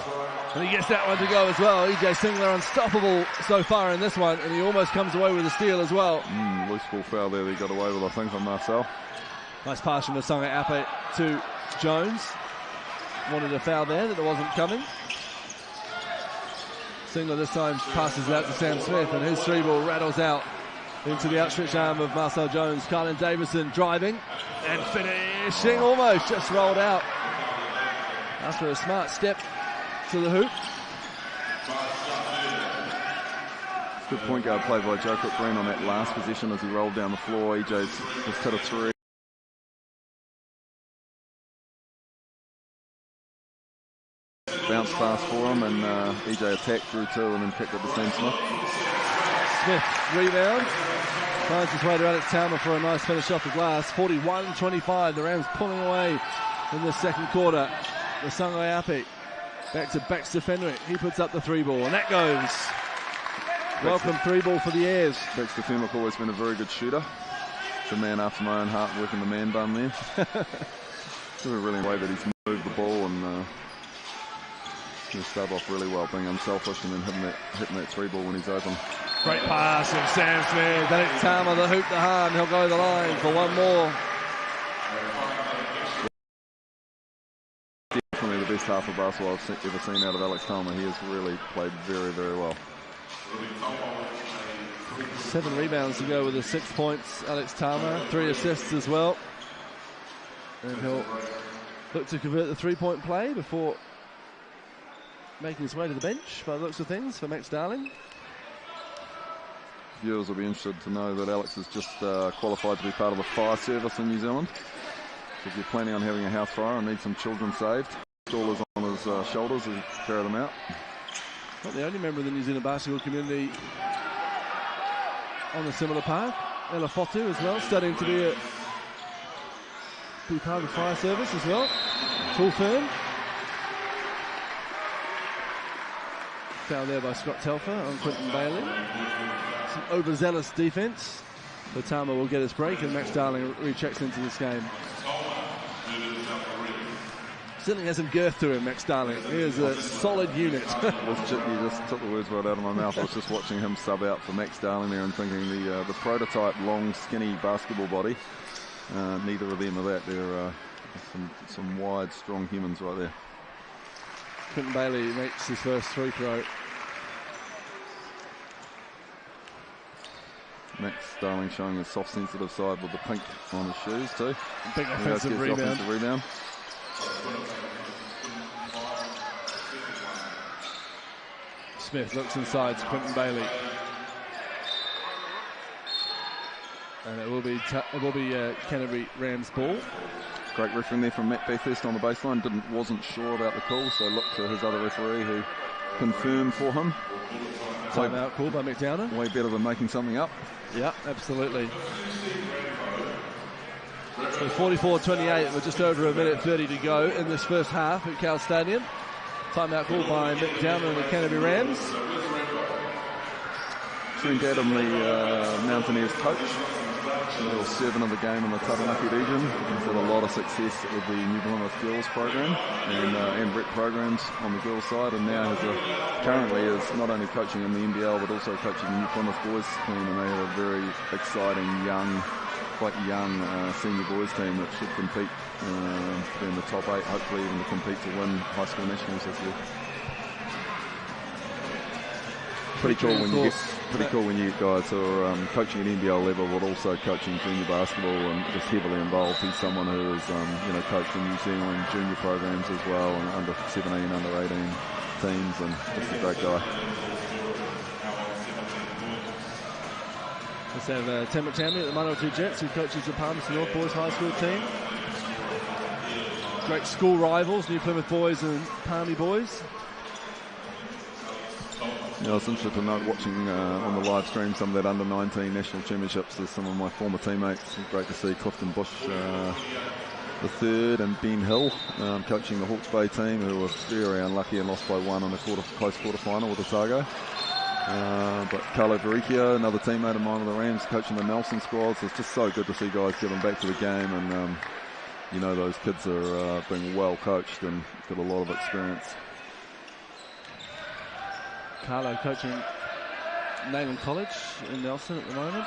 and he gets that one to go as well. EJ Singler unstoppable so far in this one, and he almost comes away with a steal as well. Loose ball foul there that he got away with, I think, on Marcel. Nice pass from Masanga Ape to Jones. Wanted a foul there that wasn't coming. Singler this time passes it out to Sam Smith, and his 3-ball rattles out into the outstretched arm of Marcel Jones. Carlin Davison driving and finishing, almost just rolled out after a smart step to the hoop. Good point guard play by Joe Cook Green on that last possession as he rolled down the floor. EJ's just hit a 3. Bounce pass for him, and EJ attacked through 2 and then picked up the Sam Smith. Smith rebound. Finds his way to Alex Towner for a nice finish off the glass. 41-25. The Rams pulling away in the second quarter. The Sungai Api back to Baxter Fenwick. He puts up the 3-ball, and that goes. Welcome 3-ball for the Airs. Baxter Fenwick always been a very good shooter. It's a man after my own heart, working the man bun there. It's a really way that he's moved the ball and he'll start off really well, being unselfish and then hitting that 3-ball when he's open. Great pass from Sam Smith. Alex Towner, the hoop to harm. He'll go the line for one more. Definitely the best half of basketball I've ever seen out of Alex Towner. He has really played very, very well. 7 rebounds to go with the 6 points. Alex Towner, 3 assists as well. And he'll look to convert the 3-point play before making his way to the bench by the looks of things for Max Darling. Viewers will be interested to know that Alex has just qualified to be part of the fire service in New Zealand. So if you're planning on having a house fire and need some children saved, Installers on his shoulders as he carry them out. Not the only member of the New Zealand basketball community on a similar path. Ella Fotu as well, studying to be part of the fire service as well. Full firm. Foul there by Scott Telfer on Quinton Bailey. Some overzealous defence. But Tama will get his break, and Max Darling rechecks into this game. Certainly has some girth to him, Max Darling. He is a solid unit. You just took the words right out of my mouth. I was just watching him sub out for Max Darling there and thinking the prototype long, skinny basketball body. Neither of them are that. They're some wide, strong humans right there. Quinton Bailey makes his first free throw. Max Darling showing his soft, sensitive side with the pink on his shoes too. Big offensive rebound. Smith looks inside to Quinton Bailey. And it will be Canterbury Rams ball. Great refereeing there from Matt Bathurst on the baseline. Wasn't sure about the call, so looked to his other referee who confirmed for him. Timeout call by McDowner. Way better than making something up. Yeah, absolutely. So 44-28 with just over a minute 30 to go in this first half at Cal Stadium. Timeout call by McDowner and the Canterbury Rams. Trinidad, the Mountaineers coach. A little servant of the game in the Taranaki region. He's had a lot of success with the New Plymouth girls program and rep programs on the girls side, and now currently is not only coaching in the NBL but also coaching the New Plymouth boys team, and they have a very exciting quite young senior boys team that should compete to be in the top 8, hopefully even to compete to win high school nationals this year. Pretty cool when you get guys who are coaching at NBL level but also coaching junior basketball and just heavily involved. He's someone who is coached in New Zealand junior programs as well, and under 17, under 18 teams, and just a great guy. Let's have Tim McTamney at the Manawatu Jets, who coaches the Palmerston North Boys High School team. Great school rivals, New Plymouth boys and Palmy boys. Yeah, it's interesting to note watching on the live stream some of that under-19 national championships with some of my former teammates. It's great to see Clifton Bush the third and Ben Hill coaching the Hawke's Bay team, who were very unlucky and lost by 1 in a close quarter-final with Otago. But Carlo Verricchio, another teammate of mine with the Rams, coaching the Nelson squads. It's just so good to see guys giving back to the game, and those kids are being well coached and got a lot of experience. Carlo coaching Nayland College in Nelson at the moment.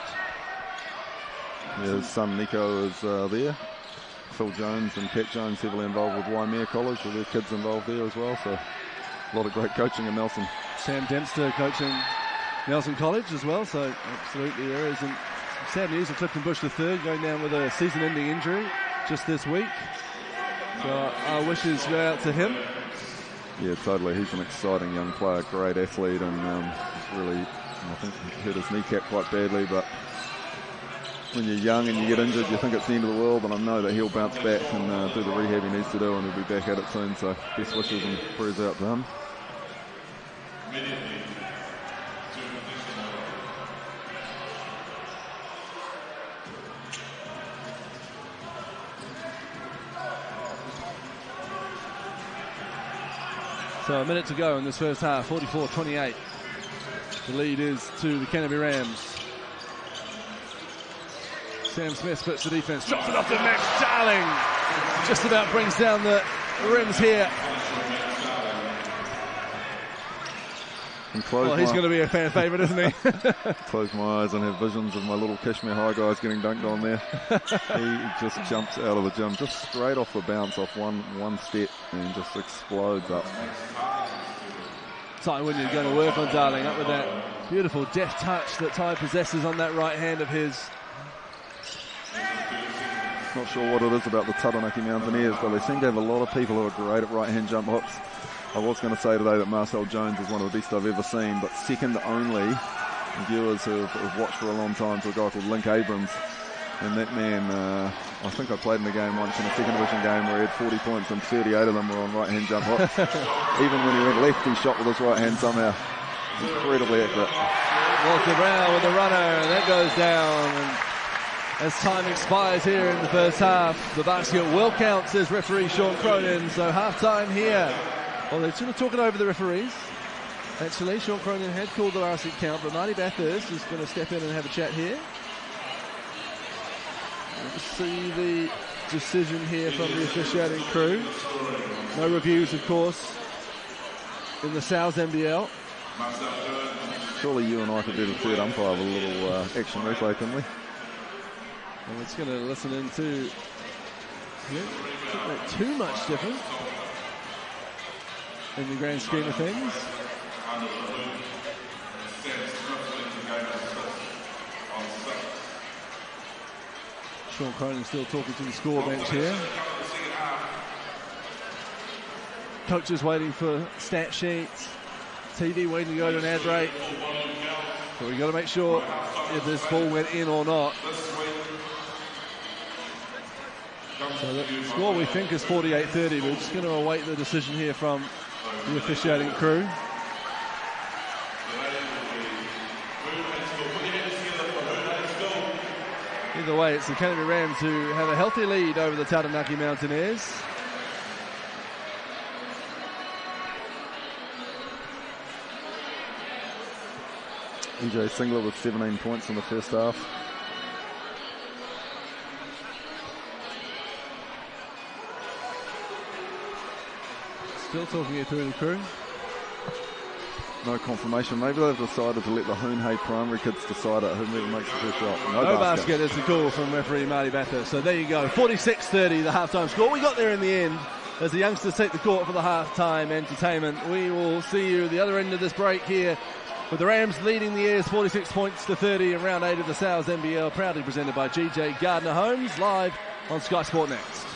Yeah, his son Nico is there. Phil Jones and Kat Jones heavily involved with Waimea College, with their kids involved there as well. So a lot of great coaching in Nelson. Sam Dempster coaching Nelson College as well. So absolutely there is. And sad news of Clifton Bush III going down with a season-ending injury just this week. So our wishes go out to him. Yeah, totally. He's an exciting young player, great athlete, and really, I think he hurt his kneecap quite badly, but when you're young and you get injured, you think it's the end of the world, but I know that he'll bounce back and do the rehab he needs to do, and he'll be back at it soon, so best wishes and prayers out to him. So a minute to go in this first half, 44-28. The lead is to the Canterbury Rams. Sam Smith splits the defense, drops it off to Max Darling. Just about brings down the rims here. Well, he's going to be a fan favourite, isn't he? Close my eyes and have visions of my little Kashmir High guys getting dunked on there. He just jumps out of the gym, just straight off the bounce, off one step, and just explodes up. Ty Wynyard going to work on Darling, up with that beautiful deft touch that Ty possesses on that right hand of his. Not sure what it is about the Taranaki Mountaineers, but they seem to have a lot of people who are great at right-hand jump hooks. I was going to say today that Marcel Jones is one of the best I've ever seen, but second only viewers who have watched for a long time to a guy called Link Abrams. And that man, I think I played in a game once, in a second division game, where he had 40 points and 38 of them were on right-hand jump hooks. Even when he went left, he shot with his right hand somehow. Incredibly accurate. Walker Brown with the runner, and that goes down. And as time expires here in the first half, the basket will count, says referee Sean Cronin. So half-time here. Well, they're sort of talking over the referees Actually, Sean Cronin had called the last hit count, but Marty Bathurst is going to step in and have a chat here. We'll see the decision here from the officiating crew. No reviews, of course, in the South NBL. Surely you and I could do the third umpire with a little action replay, couldn't we? Well, it's going to listen into not too much different in the grand scheme of things. Sean Cronin still talking to the score bench here. Coaches waiting for stat sheets. TV waiting to go to an ad break. So we've got to make sure if this ball went in or not. So the score we think is 48-30. We're just going to await the decision here from the officiating crew. Either way, it's the Canterbury Rams who have a healthy lead over the Taranaki Mountaineers. EJ Singler with 17 points in the first half. Still talking it through the crew. No confirmation. Maybe they've decided to let the Hoonhay primary kids decide it. Whoever makes the first shot. No basket is the call from referee Marty Bathurst. So there you go. 46-30, the halftime score. We got there in the end as the youngsters take the court for the halftime entertainment. We will see you at the other end of this break here with the Rams leading the Airs 46 points to 30 in round 8 of the South NBL, proudly presented by GJ Gardner Homes, live on Sky Sport Next.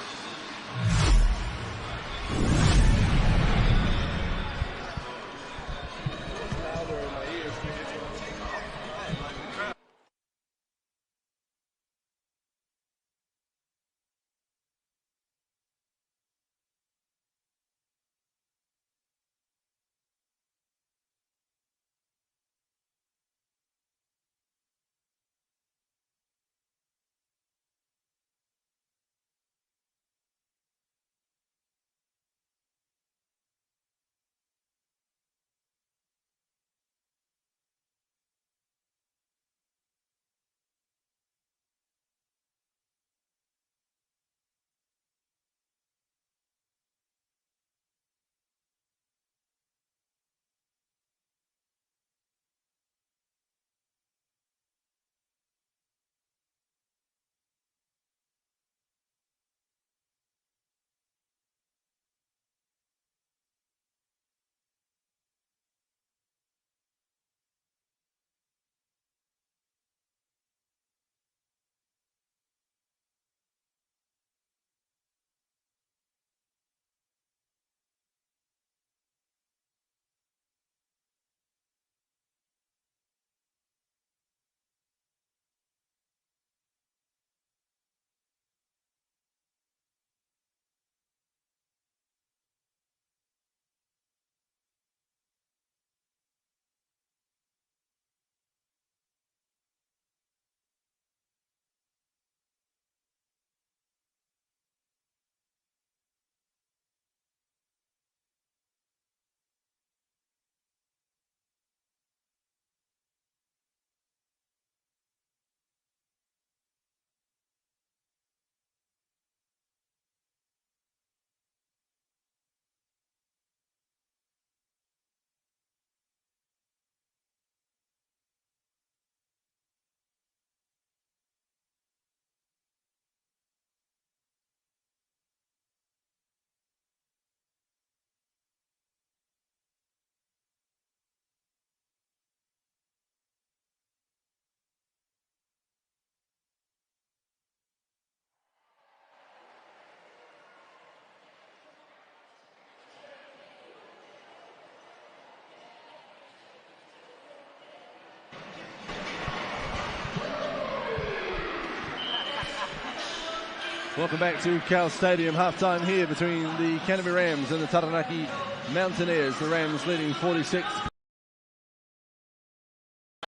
Welcome back to Cal Stadium. Halftime here between the Canterbury Rams and the Taranaki Mountaineers. The Rams leading 46-30.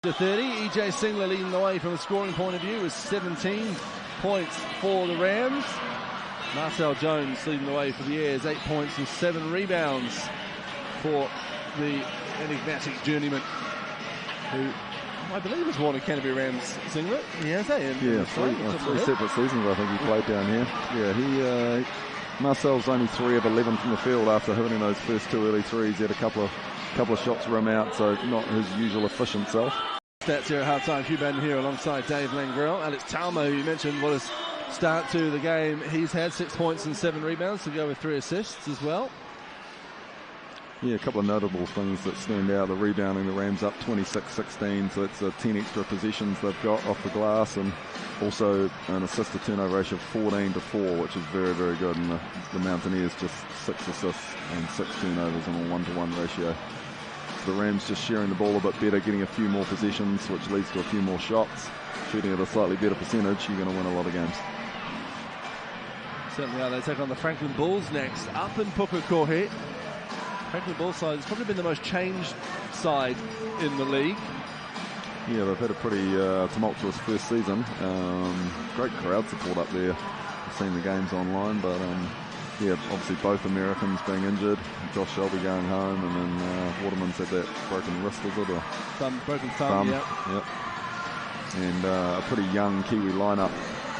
EJ Singler leading the way from a scoring point of view with 17 points for the Rams. Marcel Jones leading the way for the Airs, 8 points and 7 rebounds for the enigmatic journeyman who I believe has worn a Canterbury Rams singlet. He has, yeah, three separate seasons I think he played down here. Yeah, Marcel's only 3 of 11 from the field after hitting those first 2 early threes. He had a couple of shots rim out, so not his usual efficient self. Stats here at half-time. Hugh Baden here alongside Dave Langrell. Alex Talmo, who you mentioned, what his start to the game. He's had 6 points and 7 rebounds to go with 3 assists as well. Yeah, a couple of notable things that stand out. The rebounding, the Rams up 26-16, so it's 10 extra possessions they've got off the glass, and also an assist-to-turnover ratio of 14-4, which is very, very good. And the Mountaineers just 6 assists and 6 turnovers on a 1-to-1 ratio. So the Rams just sharing the ball a bit better, getting a few more possessions, which leads to a few more shots. Shooting at a slightly better percentage, you're going to win a lot of games. Certainly are. They take on the Franklin Bulls next, up in Pukekohe. Franklin Bulls side has probably been the most changed side in the league. Yeah, they've had a pretty tumultuous first season. Great crowd support up there. I've seen the games online, but yeah, obviously both Americans being injured. Josh Shelby going home, and then Waterman's had that broken wrist, is it? Or broken thumb, yeah. Yep. And a pretty young Kiwi lineup.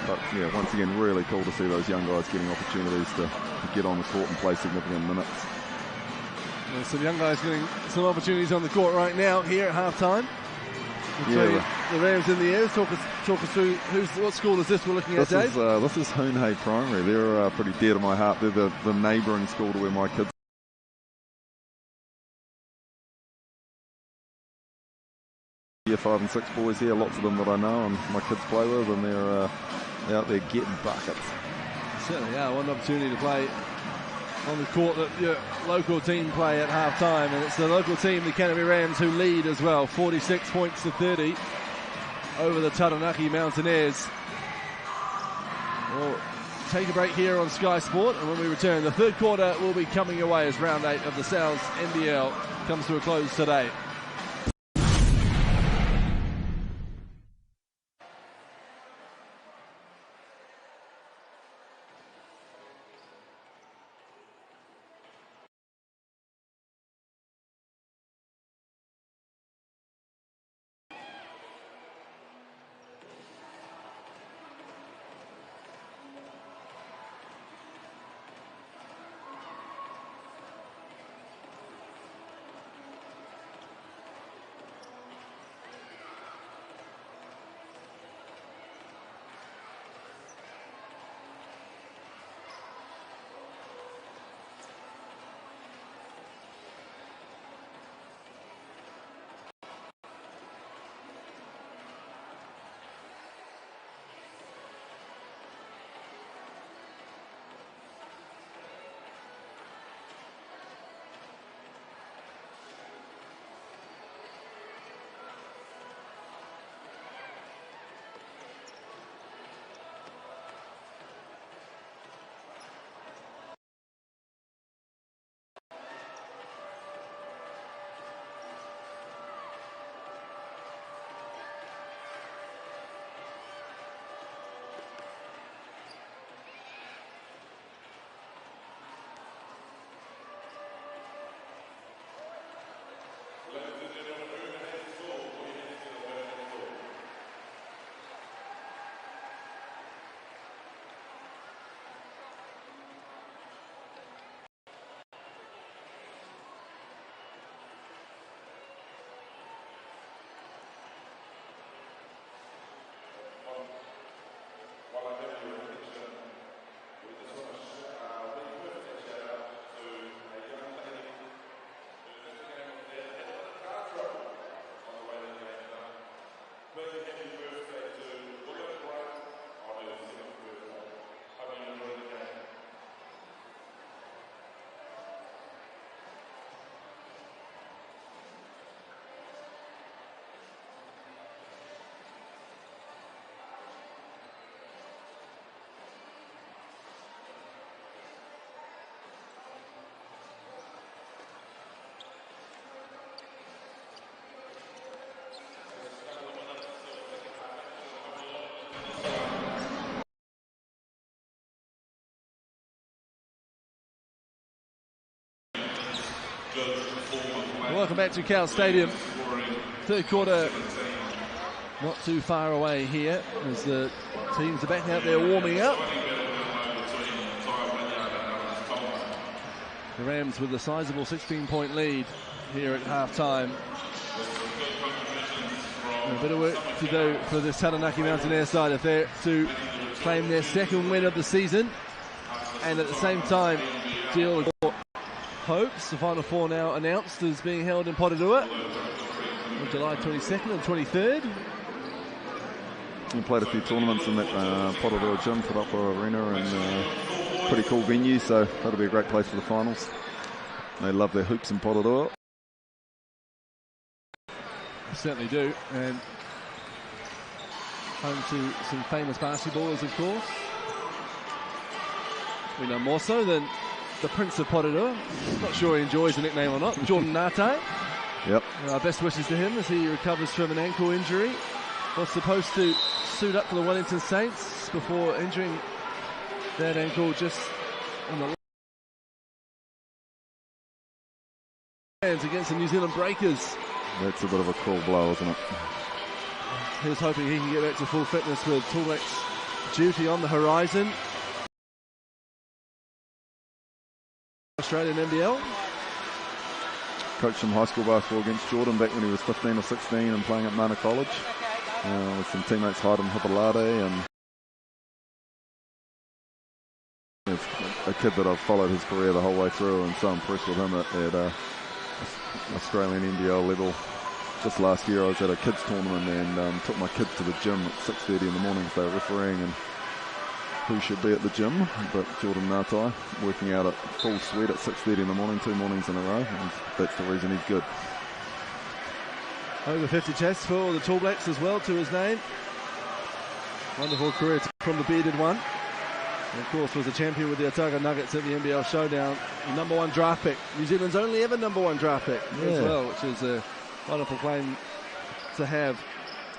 But yeah, once again, really cool to see those young guys getting opportunities to get on the court and play significant minutes. Well, some young guys getting some opportunities on the court right now here at half-time. The Rams in the air. Talk us through what school is this we're looking at, Dave? This is Hoonhay Primary. They're pretty dear to my heart. They're the neighbouring school to where my kids. Year 5 and 6 boys here, lots of them that I know and my kids play with, and they're out there getting buckets. Certainly, yeah. One opportunity to play on the court that your local team play at half-time, and it's the local team, the Canterbury Rams, who lead as well, 46 points to 30 over the Taranaki Mountaineers. We'll take a break here on Sky Sport, and when we return, the third quarter will be coming away as round 8 of the Souths NBL comes to a close today. Welcome back to Cal Stadium. Third quarter not too far away here as the teams are back out there warming up. The Rams with a sizable 16-point lead here at half-time. A bit of work to do for this Taranaki Mountaineer side if they're to claim their second win of the season and at the same time deal with hopes. The Final Four now announced as being held in Porirua on July 22nd and 23rd. We played a few tournaments in that Porirua gym, Purapa Arena, and pretty cool venue, so that'll be a great place for the finals. They love their hoops in Porirua. Certainly do, and home to some famous basketballers, of course. We know more so than the Prince of Porirua. Not sure he enjoys the nickname or not. Jordan Ngātai. Yep. Our best wishes to him as he recovers from an ankle injury. Was supposed to suit up for the Wellington Saints before injuring that ankle just on the hands against the New Zealand Breakers. That's a bit of a cruel blow, isn't it? He was hoping he can get back to full fitness with Tall Blacks duty on the horizon. Australian NBL. Coached some high school basketball against Jordan back when he was 15 or 16 and playing at Mana College. With some teammates, Haydn Hippolyte, and a kid that I've followed his career the whole way through, and so impressed with him at Australian NBL level. Just last year I was at a kids tournament and took my kids to the gym at 6:30 in the morning because they were refereeing and who should be at the gym but Jordan Ngātai, working out at full sweat at 6:30 in the morning, 2 mornings in a row, and that's the reason he's good. Over 50 tests for the Tall Blacks as well to his name. Wonderful career from the bearded one. And of course was a champion with the Otago Nuggets at the NBL Showdown. Number 1 draft pick. New Zealand's only ever number 1 draft pick as well, which is a wonderful claim to have.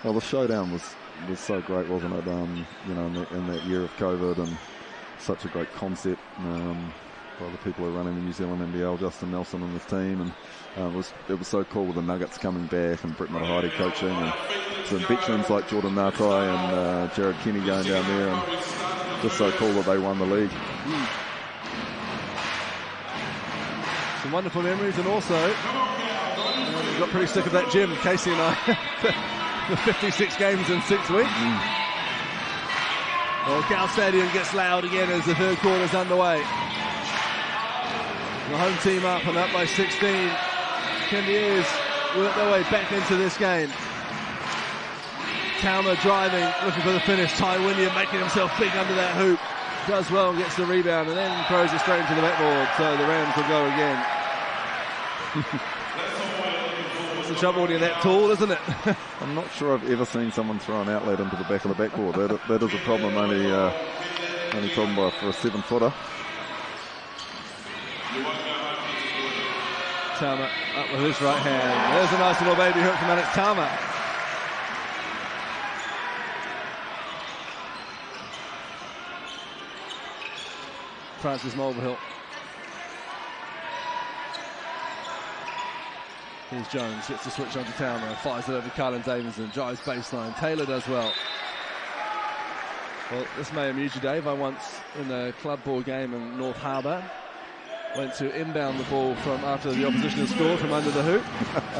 Well, the Showdown was so great, wasn't it? You know, in that year of COVID, and such a great concept by the people who are running the New Zealand NBL, Justin Nelson and his team, and it was so cool with the Nuggets coming back and Brett Matahaere coaching, and some veterans like Jordan Ngātai and Jared Kenny going down there, and just so cool that they won the league. Some wonderful memories, and also we got pretty sick of that gym, Casey and I, for 56 games in 6 weeks. Well, Cal Stadium gets loud again as the third quarter is underway. The home team up and up by 16. Candiers work their way back into this game. Tauma driving, looking for the finish. Ty Wynyard making himself big under that hoop. Does well and gets the rebound and then throws it straight into the backboard. So the Rams will go again. It's the trouble when you're that tall, isn't it? I'm not sure I've ever seen someone throw an outlet into the back of the backboard. That is a problem, only problem for a 7-footer. Tauma up with his right hand. There's a nice little baby hook from Alex Tauma. Francis Mulvihill. Here's Jones, gets the switch onto Tauma, fires it over to Kylan Davidson, drives baseline. Taylor does well. Well, this may amuse you, Dave. I once, in a club ball game in North Harbour, went to inbound the ball from after the opposition had scored from under the hoop,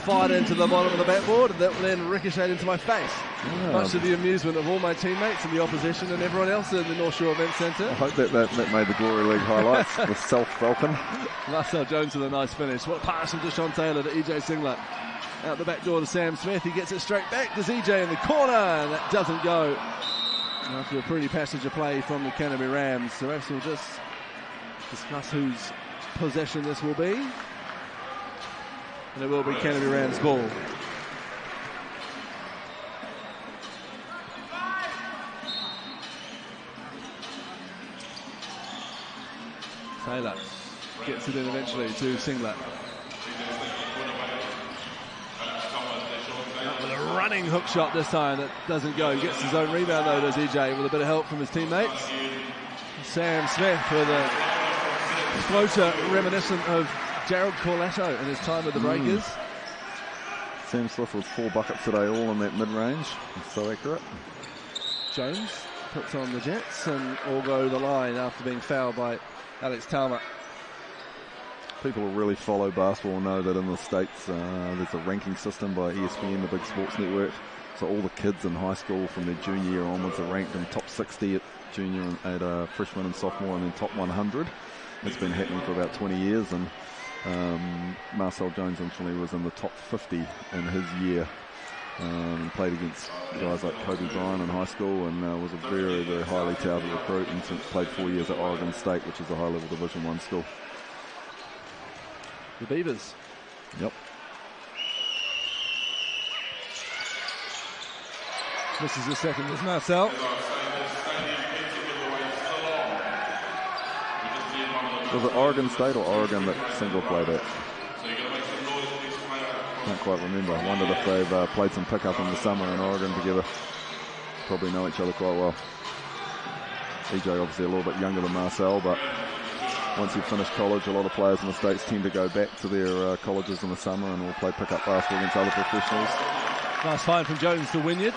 fired into the bottom of the backboard, and that then ricocheted into my face. Yeah. Much to the amusement of all my teammates and the opposition and everyone else in the North Shore Event Centre. I hope that made the Glory League highlights with self-Falcon. Marcel Jones with a nice finish. What a pass from Deshaun Taylor to EJ Singler. Out the back door to Sam Smith. He gets it straight back. There's EJ in the corner, and that doesn't go. After a pretty passage of play from the Canterbury Rams, the refs will just discuss whose possession this will be, and it will be Canterbury Rams ball. Taylor gets it in eventually to Singler. With a running hook shot this time that doesn't go. He gets his own rebound though, does EJ, with a bit of help from his teammates. Sam Smith with a floater reminiscent of Gerald Corletto in his time with the Breakers. Sam Swift with 4 buckets today, all in that mid-range. So accurate. Jones puts on the Jets and all go the line after being fouled by Alex Talma. People who really follow basketball know that in the States there's a ranking system by ESPN, the big sports network. So all the kids in high school from their junior year onwards are ranked in top 60 at junior and at freshman and sophomore, and then top 100. It's been happening for about 20 years, and Marcel Jones unfortunately was in the top 50 in his year. Played against guys like Kobe Bryant in high school, and was a very, very highly touted recruit, and played 4 years at Oregon State, which is a high-level Division I school. The Beavers. Yep. Misses the second as Marcel. Was it Oregon State or Oregon that Single played at? Can't quite remember. I wondered if they've played some pickup in the summer in Oregon together. Probably know each other quite well. EJ obviously a little bit younger than Marcel, but once you finish college, a lot of players in the States tend to go back to their colleges in the summer and will play pickup basketball against other professionals. Nice find from Jones to Wynyard.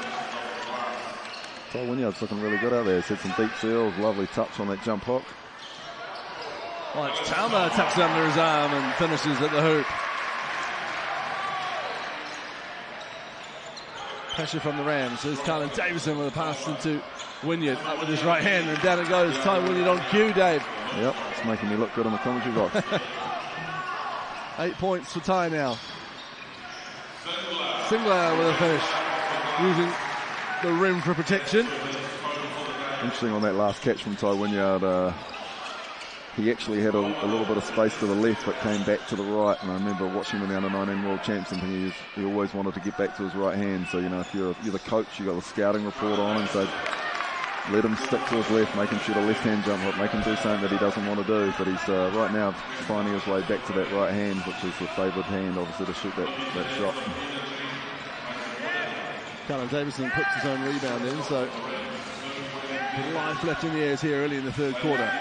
So Wynyard's looking really good out there. He's had some deep seals, lovely touch on that jump hook. Well, it's Talma tucks it under his arm and finishes at the hoop. Pressure from the Rams. There's Carlin Davison with a pass into Wynyard. Up with his right hand and down it goes. Ty Wynyard on cue, Dave. Yep, it's making me look good on the commentary box. 8 points for Ty now. Singler with a finish. Using the rim for protection. Interesting on that last catch from Ty Wynyard. He actually had a little bit of space to the left but came back to the right, and I remember watching him in the Under-19 World Champs and thinking he always wanted to get back to his right hand. So, you know, if you're the coach, you've got the scouting report on, and so let him stick to his left, make him shoot a left-hand jump hook, make him do something that he doesn't want to do. But he's right now finding his way back to that right hand, which is the favoured hand, obviously, to shoot that shot. Carlin Davison puts his own rebound in, so life left in the airs here early in the third quarter.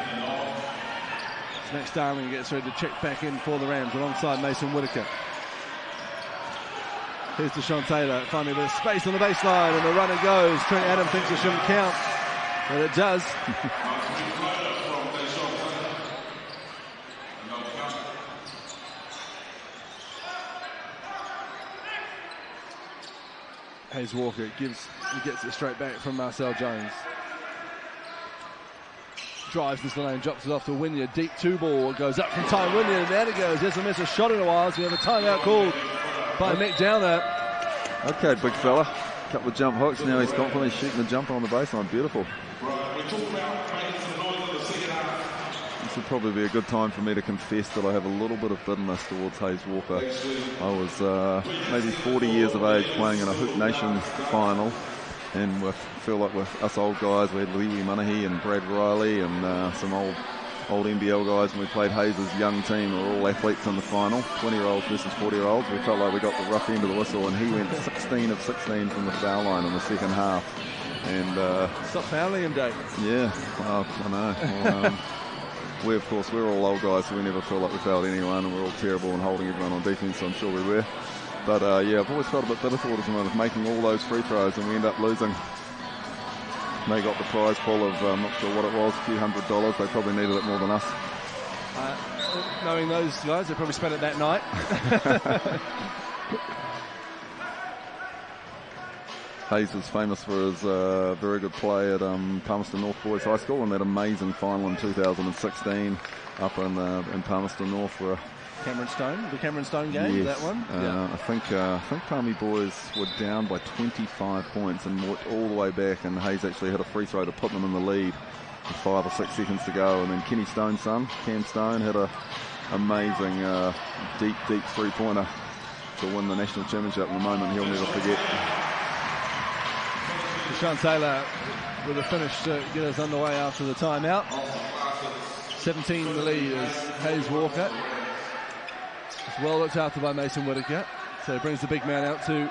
Max Darling gets ready to check back in for the Rams alongside Mason Whitaker. Here's Deshaun Taylor finding a bit of space on the baseline, and the runner goes. Trent Adam thinks it shouldn't count, but it does. Hayes Walker gets it straight back from Marcel Jones. Drives into the lane, drops it off to Wynyard. Deep 2-ball goes up from Ty Wynyard, and there it goes. He hasn't missed a shot in a while, so we have a timeout called by Mick Downer. Okay, big fella. Couple of jump hooks. Now he's confident. He's shooting the jumper on the baseline. Beautiful. This would probably be a good time for me to confess that I have a little bit of bitterness towards Hayes Walker. I was maybe 40 years of age playing in a Hoop Nation final. And I feel like with us old guys, we had Lee Munahy and Brad Riley and some old NBL guys, and we played Hayes' young team. We were all athletes in the final, 20-year-olds versus 40-year-olds. We felt like we got the rough end of the whistle, and he went 16 of 16 from the foul line in the second half. And stop fouling him, Dave. Yeah, well, I know. Well, we're all old guys, so we never feel like we fouled anyone, and we're all terrible and holding everyone on defense, so I'm sure we were. But yeah, I've always felt a bit bitter towards him of making all those free throws, and we end up losing. They got the prize pool of, I'm not sure what it was, a few $100. They probably needed it more than us. Knowing those guys, they probably spent it that night. Hayes was famous for his very good play at Palmerston North Boys High School, and that amazing final in 2016 up in Palmerston North where the Cameron Stone game, yes. That one? I think Palmy boys were down by 25 points and walked all the way back, and Hayes actually had a free throw to put them in the lead with 5 or 6 seconds to go, and then Kenny Stone's son, Cam Stone, had a amazing deep three-pointer to win the national championship. In a moment he'll never forget. Deshaun Taylor with a finish to get us underway after the timeout. 17 in the lead is Hayes Walker. It's well looked after by Mason Whitaker. So he brings the big man out to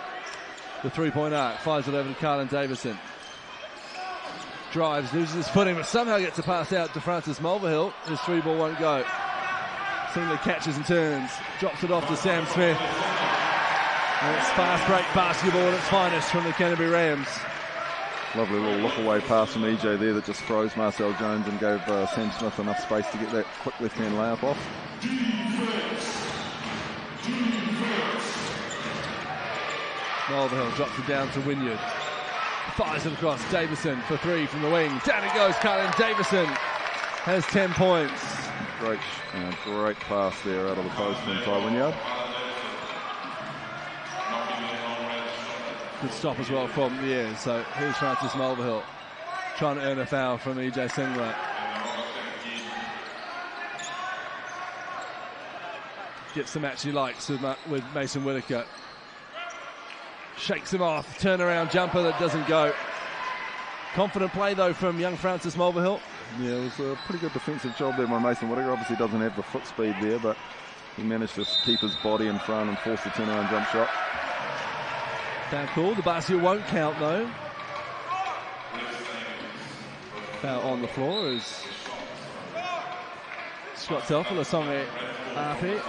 the three-point arc. Fires it over to Carlin Davison. Drives, loses his footing, but somehow gets a pass out to Francis Mulvihill. His 3-ball won't go. Singler catches and turns. Drops it off to Sam Smith. And it's fast break basketball at its finest from the Canterbury Rams. Lovely little look-away pass from EJ there that just froze Marcel Jones and gave Sam Smith enough space to get that quick left-hand layup off. Mulvihill drops it down to Wynyard. Fires it across. Davison for three from the wing. Down it goes. Colin Davison has 10 points. Great pass there out of the post from Ty Wynyard. Good stop as well from the air. So here's Francis Mulvihill trying to earn a foul from EJ Singler. Gets the match he likes with Mason Whitaker. Shakes him off. Turnaround jumper that doesn't go. Confident play though from young Francis Mulvihill. Yeah, it was a pretty good defensive job there by Mason Whitaker. Obviously doesn't have the foot speed there, but he managed to keep his body in front and force the turnaround jump shot. Foul call. The basket won't count though. Foul on the floor as Scott Telfer, Lasonge Api,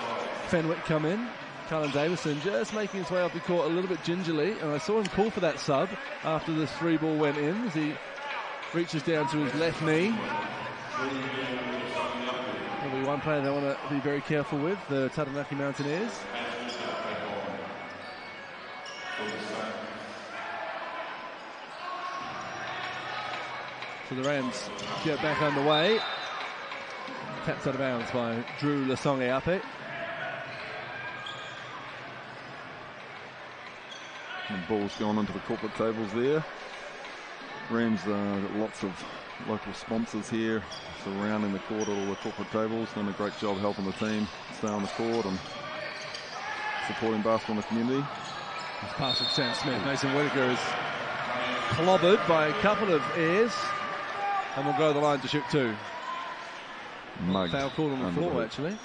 Fenwick come in. Colin Davison just making his way up the court a little bit gingerly, and I saw him call for that sub after the three ball went in as he reaches down to his left knee. There'll be one player they want to be very careful with, the Taranaki Mountaineers. So the Rams get back underway. Tapped out of bounds by Drew Lasonge Ape. The ball's gone into the corporate tables there. Rams got lots of local sponsors here surrounding the court at all the corporate tables. Done a great job helping the team stay on the court and supporting basketball in the community. This pass from Sam Smith. Mason Whitaker is clobbered by a couple of airs and will go to the line to shoot two. Mugged. Foul called on the floor actually.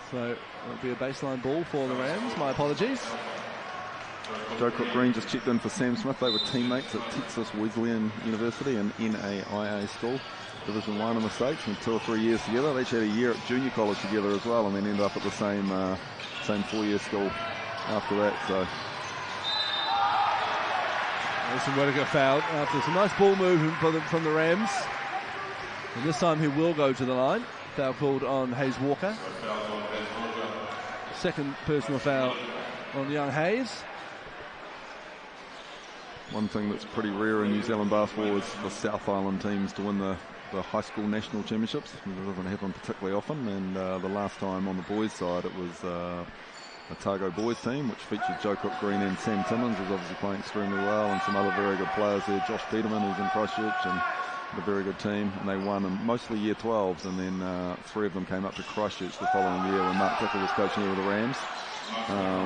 So it'll be a baseline ball for the Rams. My apologies. Joe Cook Green just checked in for Sam Smith. They were teammates at Texas Wesleyan University, an NAIA school, Division 1 in the States, and 2 or 3 years together. They actually had a year at junior college together as well, and then ended up at the same 4-year school after that. So Mason Whitaker fouled after some nice ball movement from the Rams. And this time he will go to the line. Foul called on Hayes Walker. Second personal foul on young Hayes. one thing that's pretty rare in New Zealand basketball is the South Island teams to win the high school national championships. It doesn't happen particularly often, and the last time on the boys' side it was Otago boys team, which featured Joe Cook Green and Sam Timmins, who's obviously playing extremely well, and some other very good players there. Josh Peterman, who's in Christchurch, and a very good team, and they won mostly year 12s, and then 3 of them came up to Christchurch the following year when Mark Tickle was coaching here with the Rams,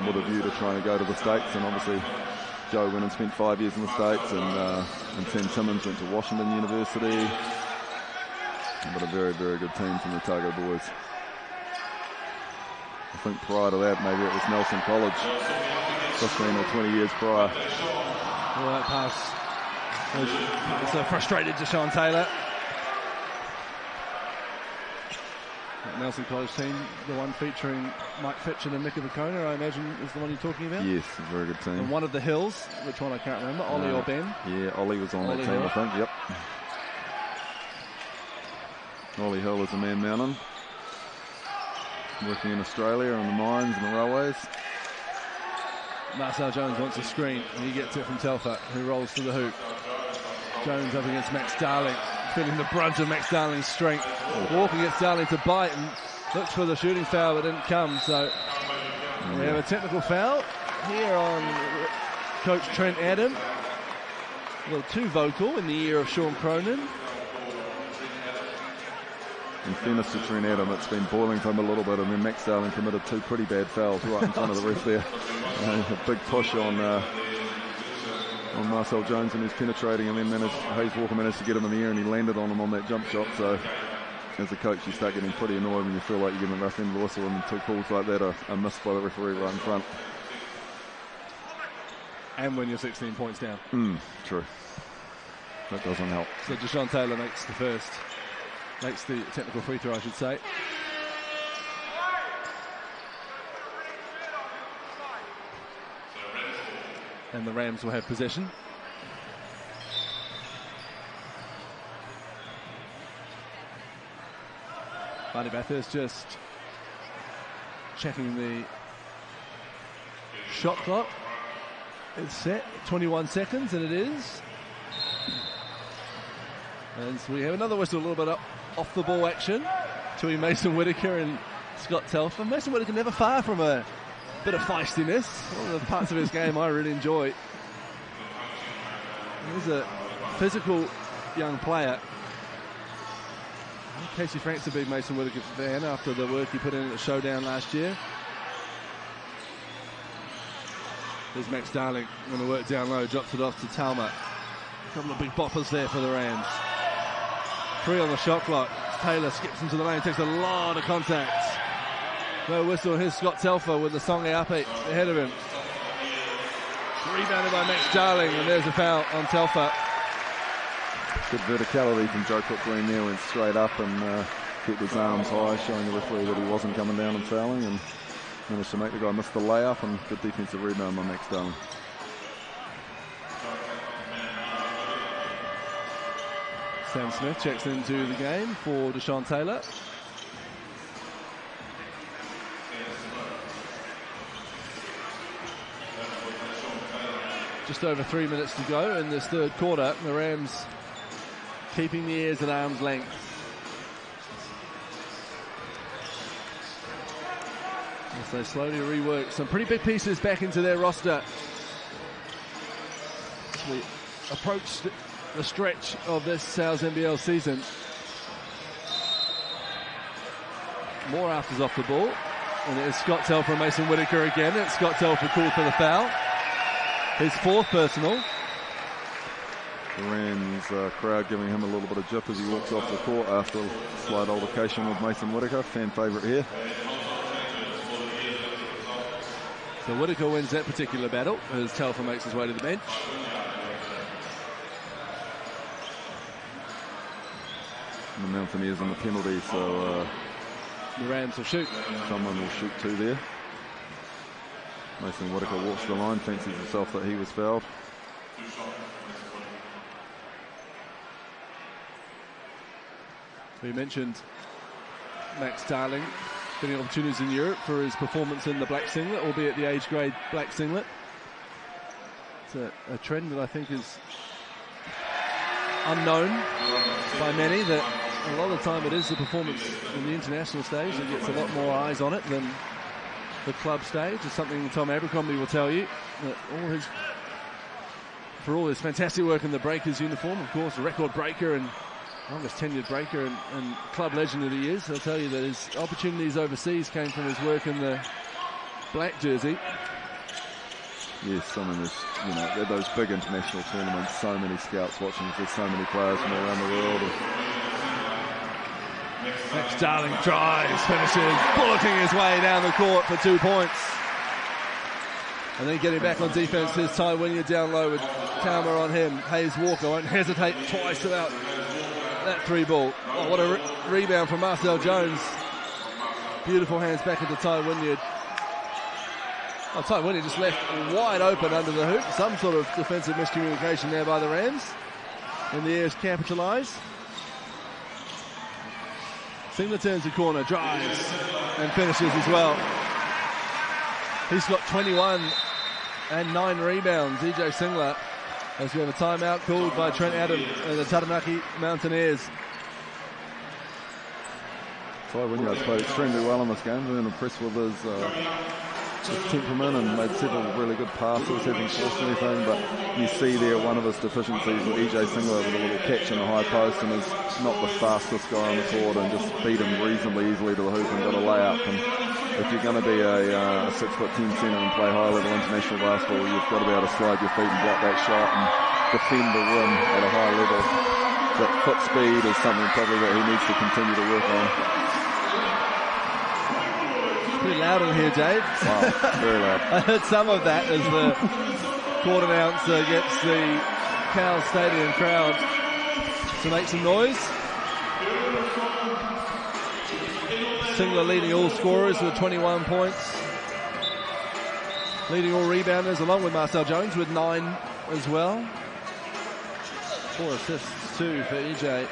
with a view to trying to go to the States. And obviously Joe went and spent 5 years in the States, and Sam Timmins went to Washington University. But a very, very good team from the Otago boys. I think prior to that, maybe it was Nelson College, 15 or 20 years prior. All that pass was so frustrated Deshaun Taylor. That Nelson College team, the one featuring Mike Fitch and Mika Vicona, I imagine is the one you're talking about? Yes, a very good team. And one of the Hills, which one I can't remember, Ollie or Ben? Yeah, Ollie was on Ollie that team, Hill. I think, yep. Ollie Hill is a Man Mountain, working in Australia on the mines and the railways. Marcel Jones wants a screen, and he gets it from Telfer, who rolls to the hoop. Jones up against Max Darling, feeling the brunt of Max Darling's strength. Walker gets Darling to bite and looks for the shooting foul, but didn't come. So we have a technical foul here on Coach Trent Adam. A little too vocal in the ear of Sean Cronin. In fairness to Trent Adam, it's been boiling for him a little bit, and then Max Darling committed 2 pretty bad fouls right in front of the ref there. A big push on Marcel Jones, and he's penetrating, and then Hayes Walker managed to get him in the air, and he landed on him on that jump shot. So as a coach, you start getting pretty annoyed when you feel like you're getting a rough end of the whistle, and 2 calls like that are missed by the referee right in front. And when you're 16 points down. True. That doesn't help. So Deshaun Taylor makes the technical free throw, I should say. and the Rams will have possession. Barney Bathurst just checking the shot clock. It's set, 21 seconds, and it is. And so we have another whistle, a little bit off the ball action between Mason Whitaker and Scott Telfer. Mason Whitaker never far from a bit of feistiness. One of the parts of his game I really enjoy. He's a physical young player. Casey Frank's a big Mason Whitaker fan after the work he put in at the Showdown last year. There's Max Darling going to work down low, drops it off to Talma. A couple of big boppers there for the Rams. 3 on the shot clock. Taylor skips into the lane, takes a lot of contacts. No whistle. Here's Scott Telfer with the Songa up ahead of him. Rebounded by Max Darling, and there's a foul on Telfer. Good verticality from Joe Cook Green there, went straight up and kept his arms high, showing the referee that he wasn't coming down and fouling, and managed to make the guy miss the layup, and good defensive rebound by Max Darling. Sam Smith checks into the game for Deshaun Taylor. Just over 3 minutes to go in this third quarter. The Rams keeping the ears at arm's length. As they slowly rework some pretty big pieces back into their roster. As we approach the stretch of this Sal's NBL season. More afters off the ball. And it's Scott Telfer and Mason Whitaker again. It's Scott Telfer called for the foul. His 4th personal. The Rams crowd giving him a little bit of jip as he walks off the court after a slight altercation with Mason Whitaker. Fan favourite here. So Whitaker wins that particular battle as Telfer makes his way to the bench. And the Mountaineers on the penalty, so the Rams will shoot. Someone will shoot 2 there. Mason Whitaker walks the line, fancies himself that he was fouled. We mentioned Max Darling getting opportunities in Europe for his performance in the black singlet, albeit the age grade black singlet. It's a trend that I think is unknown by many, that a lot of the time it is the performance in the international stage that gets a lot more eyes on it than the club stage. It's something Tom Abercrombie will tell you, that for all his fantastic work in the Breakers uniform, of course, a record breaker and longest tenured breaker and club legend that he is. I'll tell you that his opportunities overseas came from his work in the black jersey. Yes, I mean, there's, those big international tournaments, so many scouts watching, there's so many players from around the world. Max Darling drives, finishes, bulleting his way down the court for 2 points. And then getting back on defense, here's Ty Wynyard down low with Talma on him. Hayes Walker won't hesitate twice about that 3 ball. Oh, what a rebound from Marcel Jones. Beautiful hands back into Ty Wynyard. Oh, Ty Wynyard just left wide open under the hoop. Some sort of defensive miscommunication there by the Rams. And the Airs capitalise. Singler turns the corner, drives, and finishes as well. He's got 21 and 9 rebounds, EJ Singler, as we have a timeout called by Trent Adam and the Taranaki Mountaineers. Ty Wynyard's played extremely well in this game. Been impressed with his temperament and made several really good passes, hasn't forced anything, but you see there one of his deficiencies with EJ Singler with a little catch in the high post and is not the fastest guy on the court, and just beat him reasonably easily to the hoop and got a layup. And if you're going to be a 6'10" centre and play high level international basketball, you've got to be able to slide your feet and block that shot and defend the rim at a high level. That foot speed is something probably that he needs to continue to work on. Pretty loud in here, Dave. Wow, very loud. I heard some of that as the court announcer gets the Cal Stadium crowd to make some noise. Singler leading all scorers with 21 points. leading all rebounders, along with Marcel Jones with 9 as well. 4 assists too for EJ.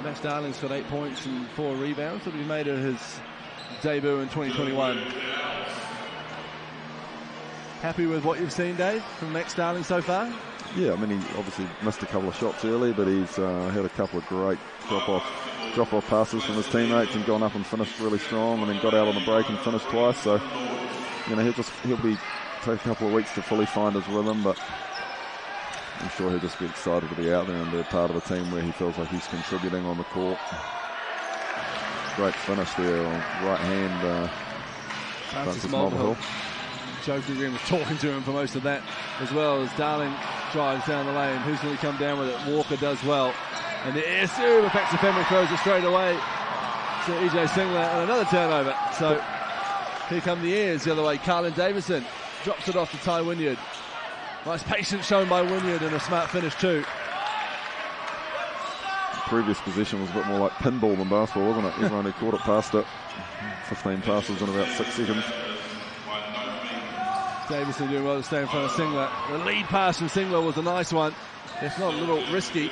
Max Darling's got 8 points and 4 rebounds. He'll be made of his debut in 2021. Happy with what you've seen, Dave, from Max Darling so far? Yeah, I mean, he obviously missed a couple of shots early, but he's had a couple of great drop-off passes from his teammates and gone up and finished really strong, and then got out on the break and finished twice. So, you know, he'll take a couple of weeks to fully find his rhythm, but I'm sure he'll just be excited to be out there and be a part of a team where he feels like he's contributing on the court. Great finish there on right hand. Francis Mulvihill. Joe Green was talking to him for most of that, as well as Darling drives down the lane. Who's going to come down with it? Walker does well. And the air super Paxton Fenwick throws it straight away to EJ Singler, and another turnover. So here come the airs the other way. Carlin Davison drops it off to Ty Wynyard. Nice patience shown by Wynyard and a smart finish too. Previous position was a bit more like pinball than basketball, wasn't it? Everyone who caught it passed it. 15 passes in about 6 seconds. Davison doing well to stay in front of Singler. The lead pass from Singler was a nice one. It's not a little risky.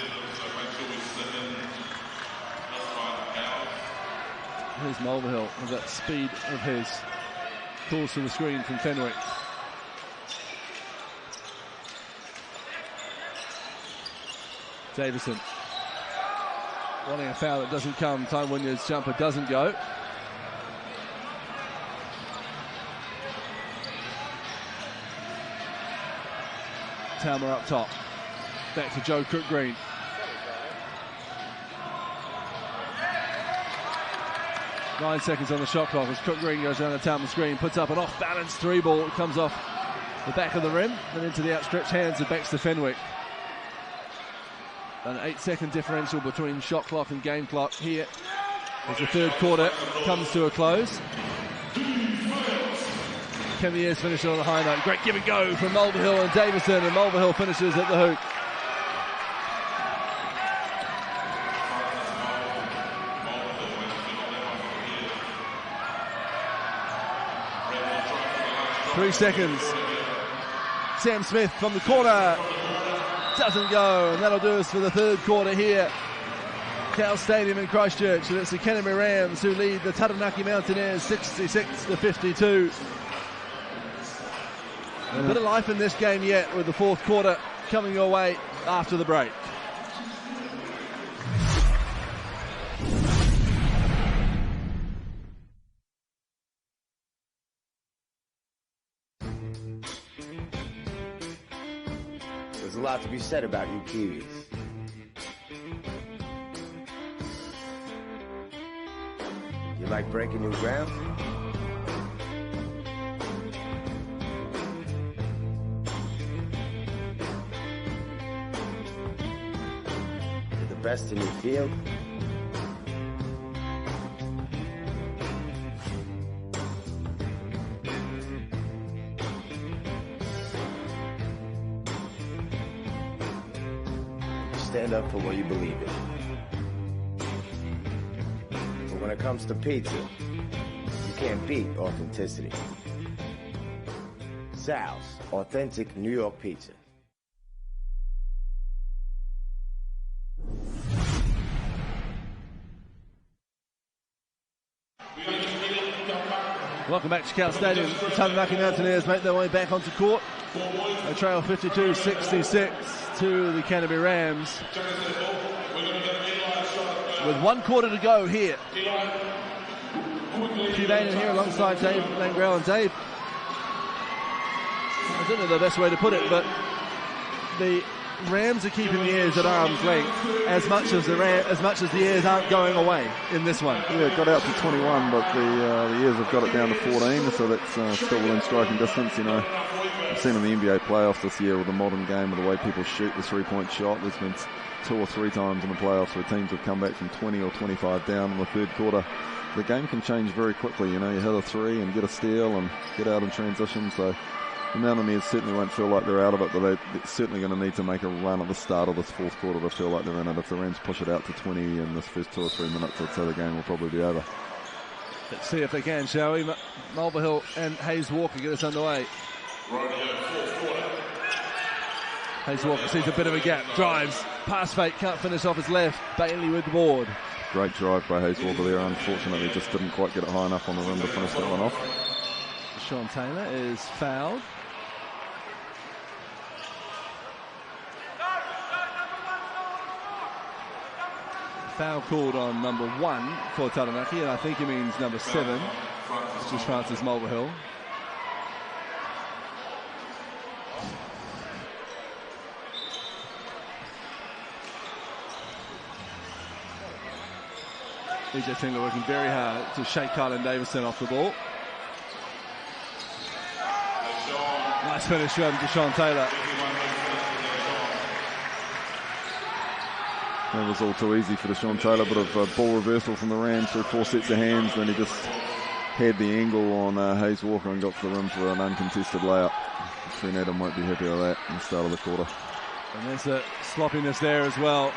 Here's Mulvihill with that speed of his. Calls to the screen from Fenwick. Davison wanting a foul that doesn't come. Ty Wynyard's jumper doesn't go. Talmer up top. Back to Joe Cook-Green. Nine seconds on the shot clock as Cook-Green goes down the Talmer screen, puts up an off-balance 3-ball. It comes off the back of the rim and into the outstretched hands of Baxter Fenwick. An 8-second differential between shot clock and game clock here as the third quarter comes to a close. Can the Airs finish it on a high note? Great give and go from Mulvihill and Davison, and Mulvihill finishes at the hoop. Three seconds. Sam Smith from the corner. Doesn't go, and that'll do us for the third quarter here. Cal Stadium in Christchurch, and it's the Canterbury Rams who lead the Taranaki Mountaineers 66-52. A bit of life in this game yet, with the fourth quarter coming your way after the break. There's a lot to be said about you Kiwis. You like breaking new ground? You're the best in your field? Stand up for what you believe in. But when it comes to pizza, you can't beat authenticity. Sal's Authentic New York Pizza. Welcome back to Cal Stadium. The Taranaki Mountaineers make their way back onto court. They trail 52-66 to the Canterbury Rams. With 1 quarter to go here. Hugh Baden here alongside Dave Langrell. And Dave, I don't know the best way to put it, but the Rams are keeping the Airs at arm's length as much as the Airs aren't going away in this one. Yeah, it got out to 21, but the Airs have got it down to 14, so that's still within striking distance. You know, I've seen in the NBA playoffs this year with the modern game, with the way people shoot the three-point shot, there's been 2 or 3 times in the playoffs where teams have come back from 20 or 25 down in the third quarter. The game can change very quickly. You know, you hit a 3 and get a steal and get out in transition, so the Mountaineers certainly won't feel like they're out of it, but they're certainly going to need to make a run at the start of this fourth quarter to feel like they're in it. If the Rams push it out to 20 in this first 2 or 3 minutes, I'd say the game will probably be over. Let's see if they can, shall we? Mulvihill and Hayes Walker get us underway. Hayes Walker sees a bit of a gap, drives, pass fake, can't finish off his left. Bailey with the board. Great drive by Hayes Walker there. Unfortunately, just didn't quite get it high enough on the rim to finish that one off. Sean Taylor is fouled. Foul called on number 1 for Taranaki, and I think he means number 7, which is Francis Mulvihill. EJ Singler working very hard to shake Kylan Davison off the ball. Nice finish from Deshaun Taylor. That was all too easy for Deshaun Taylor. Bit of ball reversal from the Rams through 4 sets of hands. Then he just had the angle on Hayes Walker and got to the rim for an uncontested layup. Trent Adam won't be happy with that in the start of the quarter. And there's a sloppiness there as well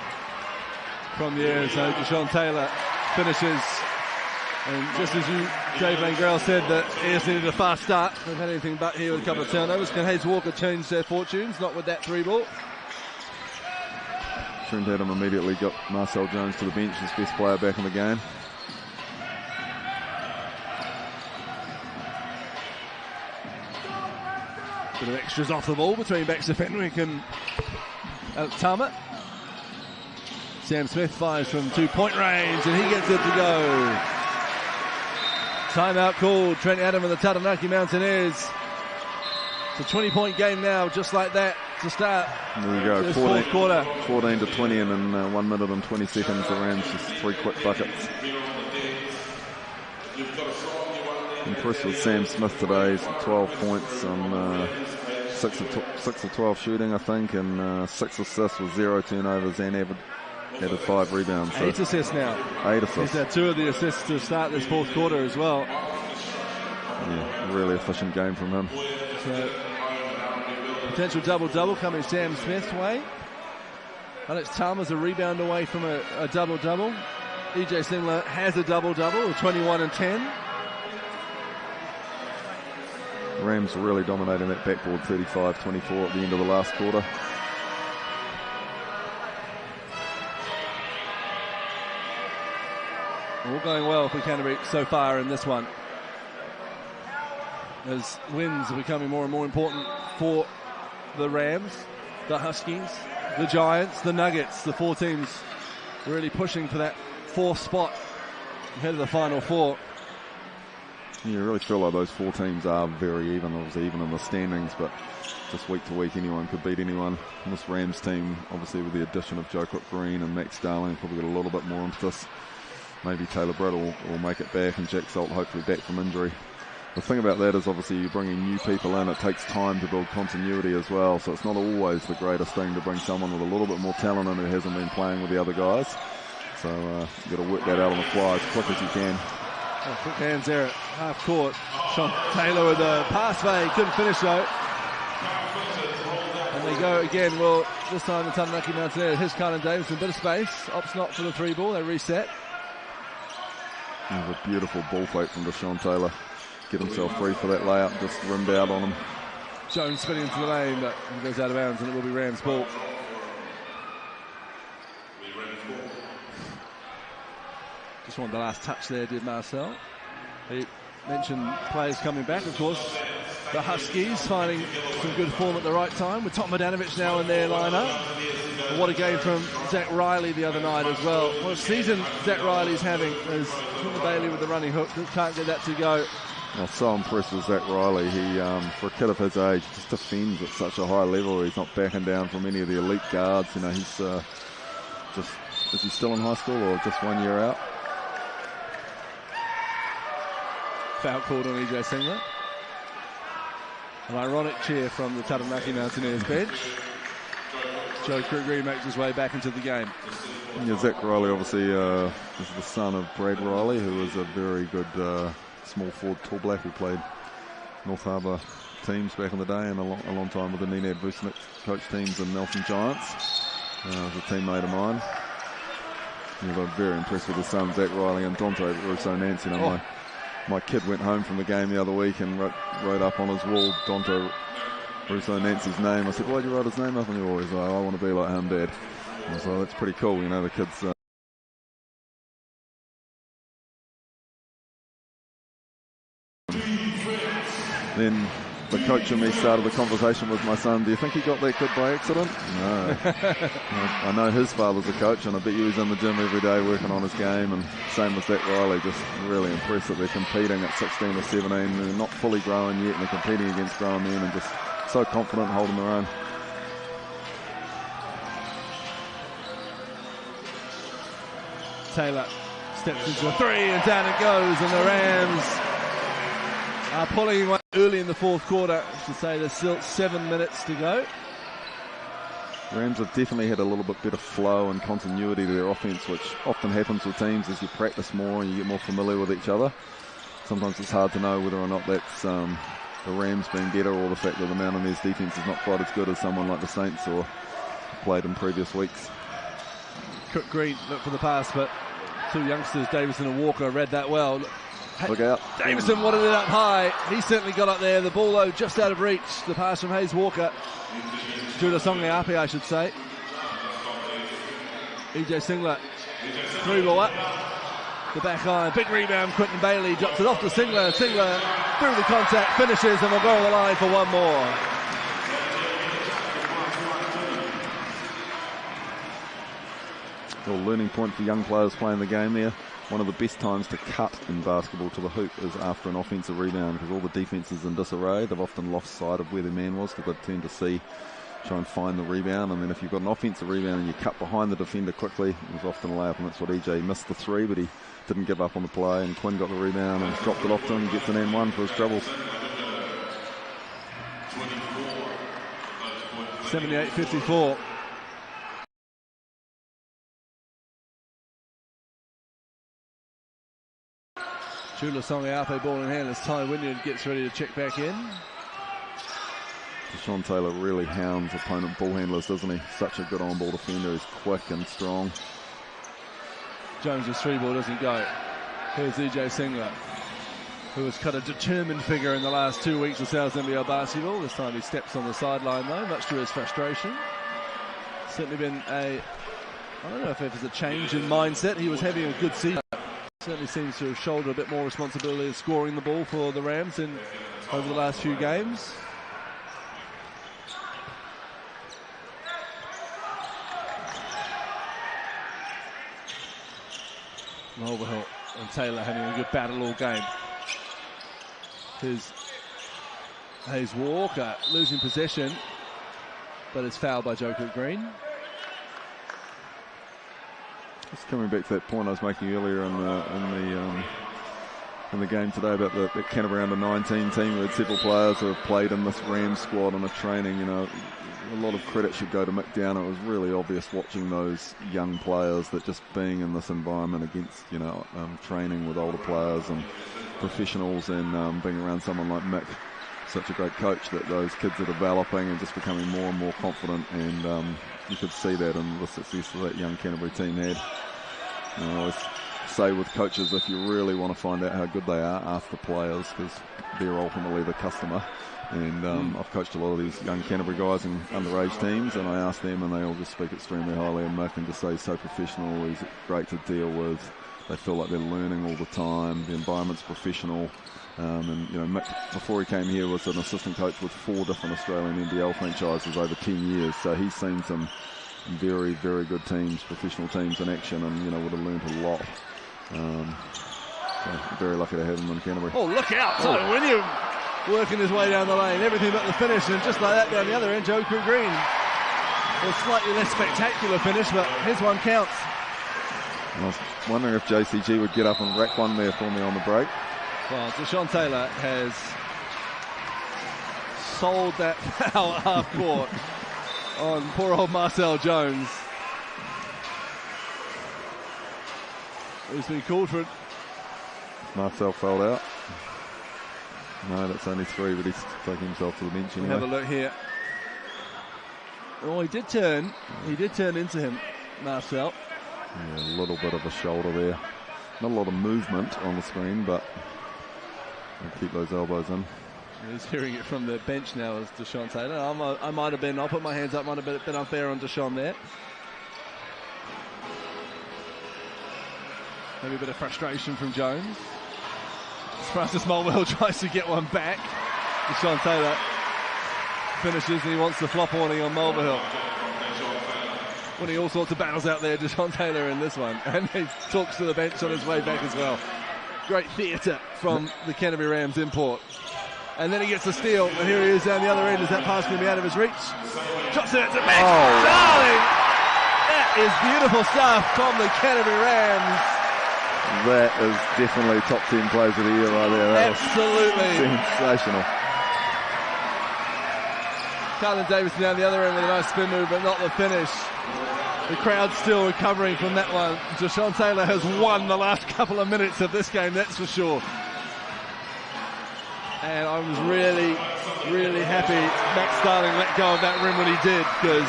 from the air. So Deshaun Taylor finishes. And just as you, Dave Langrell, said that Ayers needed a fast start, they've had anything but here with a couple of turnovers. Can Hayes Walker change their fortunes? Not with that 3 ball. Trent Adam immediately got Marcel Jones to the bench, his best player back in the game. Bit of extras off the ball between Baxter Fenwick and Tama. Sam Smith fires from 2-point range and he gets it to go. Timeout called. Trent Adam and the Taranaki Mountaineers. It's a 20-point game now, just like that, to start. There you go, 14, 14 to 20, and in 1 minute and 20 seconds, the Rams just 3 quick buckets. Impressed with Sam Smith today. He's 12 points on 6 of 12 shooting, I think, and 6 assists with 0 turnovers and added 5 rebounds. So 8 assists now. 8 assists. He's had 2 of the assists to start this 4th quarter as well. Yeah, really efficient game from him. So, potential double-double coming Sam Smith's way. Alex Tama's a rebound away from a double-double. EJ Singler has a double-double of 21 and 10. The Rams were really dominating that backboard 35-24 at the end of the last quarter. All going well for Canterbury so far in this one, as wins are becoming more and more important for the Rams, the Huskies, the Giants, the Nuggets. The 4 teams really pushing for that 4th spot ahead of the Final 4. You really feel like those 4 teams are very even, obviously even in the standings, but just week to week anyone could beat anyone. And this Rams team, obviously with the addition of Joe Cook-Green and Max Starling, probably got a little bit more impetus. Maybe Taylor Britt will make it back, and Jack Salt hopefully back from injury. The thing about that is obviously you're bringing new people in. It takes time to build continuity as well, so it's not always the greatest thing to bring someone with a little bit more talent in who hasn't been playing with the other guys. So you've got to work that out on the fly as quick as you can. Oh, quick hands there at half court. Sean Taylor with a pass fade, couldn't finish though. And they go again. Well, this time the Taranaki Mountaineers. Here's Kylan Davison, bit of space. Opts not for the 3 ball. They reset. A beautiful ball fake from Deshaun Taylor. Get himself free for that layup, just rimmed out on him. Jones spinning into the lane, but he goes out of bounds, and it will be Rams' ball. Just wanted the last touch there, did Marcel. He mentioned players coming back, of course. The Huskies finding some good form at the right time, with Tom Mladenovic now in their lineup. And what a game from Zach Riley the other night as well. What a season Zach Riley's having, as Bailey with the running hook, can't get that to go. I'm so impressed with Zach Riley. He, for a kid of his age, just defends at such a high level. He's not backing down from any of the elite guards. You know, he's is he still in high school or just 1 year out? Foul called on EJ Singler. An ironic cheer from the Taranaki Mountaineers bench. Joe Cook-Green makes his way back into the game. Yeah, Zach Riley obviously is the son of Brad Riley, who was a very good small forward tall black who played North Harbour teams back in the day, and a long time with the Nenad Vucinic coach teams and Nelson Giants. Was a teammate of mine. Yeah, I'm very impressed with his son Zach Riley and Dante Russo Nancy. My kid went home from the game the other week and wrote up on his wall Dante Russo Nancy's name. I said, why'd you write his name up on your wall? He's like, I want to be like him, Dad. And so that's pretty cool, you know, the kids. Then the coach and me started the conversation with my son. Do you think he got that kid by accident? No. I know his father's a coach, and I bet you he's in the gym every day working on his game. And same with Zach Riley, just really impressed that they're competing at 16 or 17. They're not fully grown yet, and they're competing against grown men, and just so confident holding their own. Taylor steps into a three, and down it goes, and the Rams are pulling away early in the fourth quarter. I should say there's still 7 minutes to go. Rams have definitely had a little bit better flow and continuity to their offense, which often happens with teams as you practice more and you get more familiar with each other. Sometimes it's hard to know whether or not that's the Rams being better or the fact that the Mountaineers defense is not quite as good as someone like the Saints or played in previous weeks. Cook Green looked for the pass, but two youngsters, Davison and Walker, read that well. Look out. Davison wanted it up high. He certainly got up there. The ball, though, just out of reach. The pass from Hayes Walker. Jula Songeapi, I should say. EJ Singler. Through ball up. The back iron. Big rebound. Quentin Bailey drops it off to Singler. Singler through the contact. Finishes and will go on the line for one more. Well, learning point for young players playing the game there. One of the best times to cut in basketball to the hoop is after an offensive rebound, because all the defense is in disarray. They've often lost sight of where their man was because they tend to try and find the rebound. And then if you've got an offensive rebound and you cut behind the defender quickly, it was often a layup, and that's what EJ missed the three, but he didn't give up on the play. And Quinn got the rebound and dropped it off to him, gets an N1 for his troubles. 78-54. Jula Songeapi, ball in hand as Ty Wynyard gets ready to check back in. Deshaun Taylor really hounds opponent ball handlers, doesn't he? Such a good on-ball defender. He's quick and strong. Jones' three ball doesn't go. Here's EJ Singler, who has cut a determined figure in the last 2 weeks of South NBL basketball. This time he steps on the sideline, though, much to his frustration. Certainly been I don't know if it was a change in mindset. He was having a good season. Certainly seems to have shouldered a bit more responsibility of scoring the ball for the Rams over the last few games. Mulvihill and Taylor having a good battle all game. Here's Hayes Walker losing possession, but it's fouled by Joe Cook Green. Just coming back to that point I was making earlier in the game today about the Canterbury under-19 team. We had several players who have played in this Rams squad on a training. You know, a lot of credit should go to Mick Down. It was really obvious watching those young players that just being in this environment against, training with older players and professionals, and being around someone like Mick, such a great coach, that those kids are developing and just becoming more and more confident, and you could see that in the success that that young Canterbury team had. I always say with coaches, if you really want to find out how good they are, ask the players, because they're ultimately the customer. And I've coached a lot of these young Canterbury guys in underage teams, and I ask them, and they all just speak extremely highly of Mick and just say he's so professional, he's great to deal with. They feel like they're learning all the time. The environment's professional. Mick, before he came here, was an assistant coach with 4 different Australian NBL franchises over 10 years. So he's seen some very, very good teams, professional teams in action, and, would have learned a lot. So very lucky to have him in Canterbury. Oh, look out! Ty Wynyard working his way down the lane. Everything but the finish, and just like that down the other end, Joe Cook Green. A slightly less spectacular finish, but his one counts. I was wondering if JCG would get up and rack one there for me on the break. Well, Deshaun Taylor has sold that foul at half court on poor old Marcel Jones, who's been called for it. Marcel fouled out. No, that's only 3, but he's taking himself to the bench anyway. Have a look here. Oh, he did turn into him, Marcel. Yeah, a little bit of a shoulder there. Not a lot of movement on the screen, but Keep those elbows in. He's hearing it from the bench now as Deshaun Taylor. I might have been, I'll put my hands up, might have been unfair on Deshaun there. Maybe a bit of frustration from Jones. Francis Mulvihill tries to get one back. Deshaun Taylor finishes and he wants the flop warning on Mulvihill. Winning all sorts of battles out there, Deshaun Taylor in this one. And he talks to the bench on his way back as well. Great theatre from the Canterbury Rams import. And then he gets the steal, and here he is down the other end. Is that pass going to be out of his reach? Drops it to Max Darling! That is beautiful stuff from the Canterbury Rams. That is definitely top 10 plays of the year right there. That Absolutely. Sensational. Carlin Davis down the other end with a nice spin move, but not the finish. The crowd's still recovering from that one. Deshaun Taylor has won the last couple of minutes of this game, that's for sure. And I was really, really happy Max Starling let go of that rim when he did, because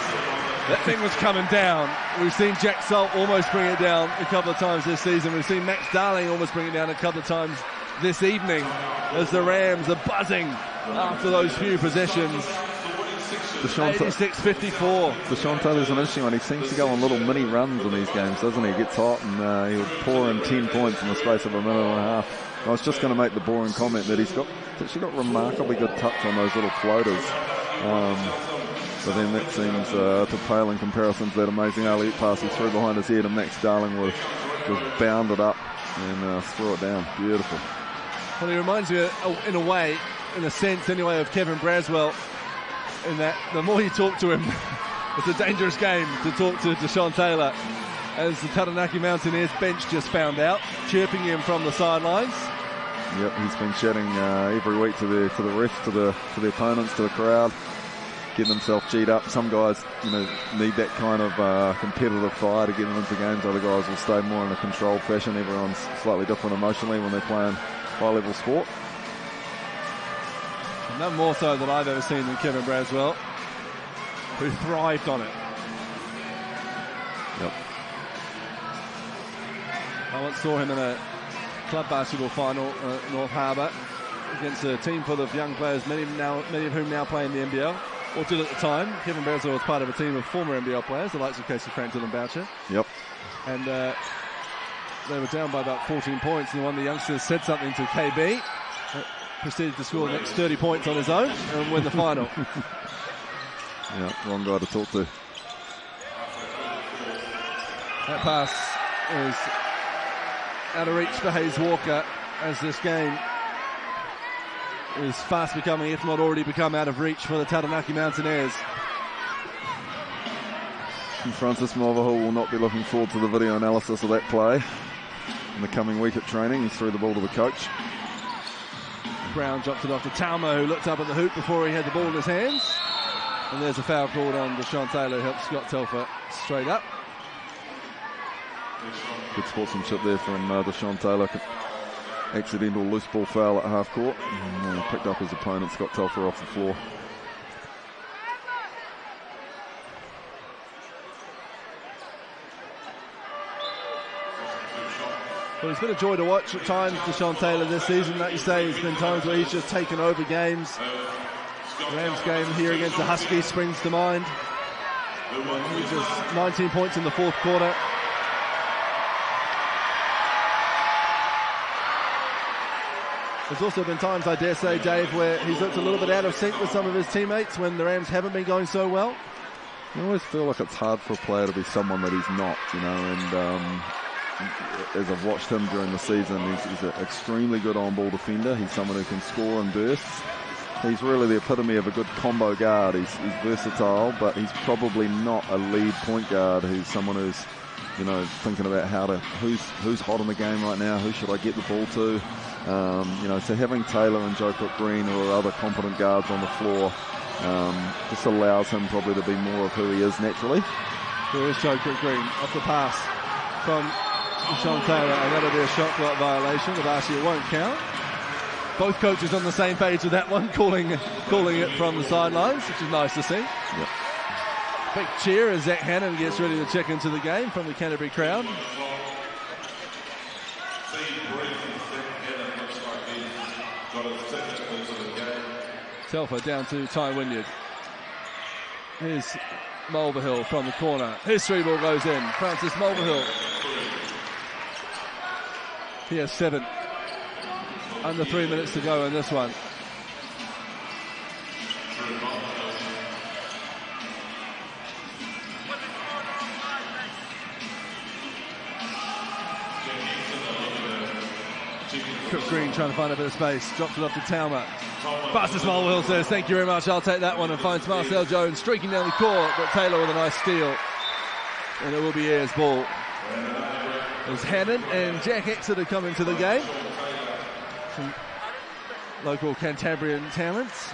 that thing was coming down. We've seen Jack Salt almost bring it down a couple of times this season. We've seen Max Darling almost bring it down a couple of times this evening as the Rams are buzzing after those few possessions. 86-54. Deshaun Taylor's an interesting one. He seems to go on little mini runs in these games, doesn't he? He gets hot and he'll pour in 10 points in the space of a minute and a half. I was just going to make the boring comment that he's actually got remarkably good touch on those little floaters. But then that seems to pale in comparison to that amazing alley-oop pass he threw behind his head, and Max Darling was bounded up and threw it down. Beautiful. Well, he reminds me, in a way, in a sense anyway, of Kevin Braswell, in that the more you talk to him, it's a dangerous game to talk to Deshaun Taylor, as the Taranaki Mountaineers bench just found out, chirping him from the sidelines. Yep, he's been chatting every week to the refs, to the opponents, to the crowd, getting himself G'd up. Some guys, need that kind of competitive fire to get them into games. Other guys will stay more in a controlled fashion. Everyone's slightly different emotionally when they're playing high-level sport. None more so than I've ever seen than Kevin Braswell, who thrived on it. Yep. I once saw him in a club basketball final at North Harbour against a team full of young players, many of whom now play in the NBL, or did at the time. Kevin Braswell was part of a team of former NBL players, the likes of Casey Frampton and Boucher. Yep. And they were down by about 14 points, and one of the youngsters said something to KB, proceeded to score the next 30 points on his own and win the final. Yeah, wrong guy to talk to. That pass is out of reach for Hayes Walker, as this game is fast becoming, if not already become, out of reach for the Taranaki Mountaineers. And Francis Mulvihill will not be looking forward to the video analysis of that play in the coming week at training. He threw the ball to the coach. Brown dropped it off to Talma, who looked up at the hoop before he had the ball in his hands. And there's a foul called on Deshaun Taylor, who helped Scott Telfer straight up. Good sportsmanship there from Deshaun Taylor. Accidental loose ball foul at half court. And picked up his opponent, Scott Telfer, off the floor. Well, it's been a joy to watch at times, Deshaun Taylor, this season. Like you say, there's been times where he's just taken over games. The Rams game here against the Huskies springs to mind. He just 19 points in the fourth quarter. There's also been times, I dare say, Dave, where he's looked a little bit out of sync with some of his teammates when the Rams haven't been going so well. I always feel like it's hard for a player to be someone that he's not, and as I've watched him during the season, he's an extremely good on-ball defender. He's someone who can score in bursts. He's really the epitome of a good combo guard. He's versatile, but he's probably not a lead point guard who's someone who's, thinking about who's hot in the game right now, who should I get the ball to. So having Taylor and Joe Cook-Green or other competent guards on the floor just allows him probably to be more of who he is naturally. There is Joe Cook-Green off the pass from Deshaun Taylor, and that'll be a shot clock violation. The basket won't count. Both coaches on the same page with that one, calling it from the sidelines, which is nice to see. Yep. Big cheer as Zach Hannon gets ready to check into the game from the Canterbury crowd. Telfer down to Ty Wynyard. Here's Mulvihill from the corner. His three ball goes in. Francis Mulvihill. He has 7. Under 3 minutes to go in this one. Cook Green trying to find a bit of space. Drops it off to Talma. Fastest Mulvihill says, thank you very much, I'll take that one, and finds Marcel Jones streaking down the court, but Taylor with a nice steal. And it will be Ayers' ball. As Hannon and Jack Exeter come into the game. Some local Cantabrian talents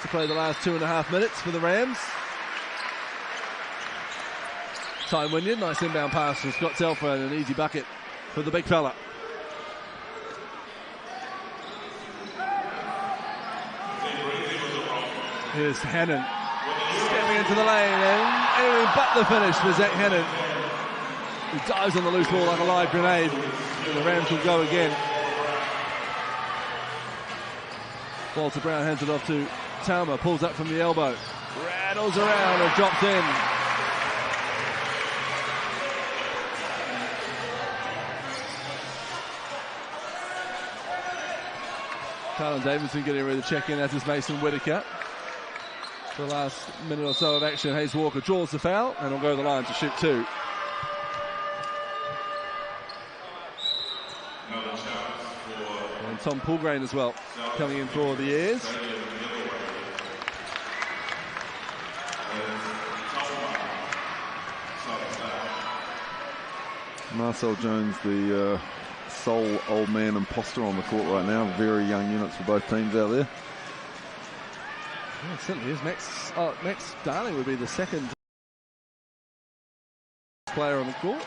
to play the last 2.5 minutes for the Rams. Ty Wynyard, nice inbound pass from Scott Telfer, and an easy bucket for the big fella. Here's Hannon stepping into the lane, and anything but the finish for Zach Hannon. He dives on the loose ball like a live grenade, and the Rams will go again. Walter Brown hands it off to Talma, pulls up from the elbow, rattles around and drops in. Carlin Davidson getting ready to check in, as is Mason Whitaker. For the last minute or so of action, Hayes Walker draws the foul and will go to the line to shoot 2. And Tom Poulgrain as well, coming in for the Ayers. Marcel Jones, the sole old man imposter on the court right now. Very young units for both teams out there. Yeah, it certainly is. Max Darling would be the second player on the court.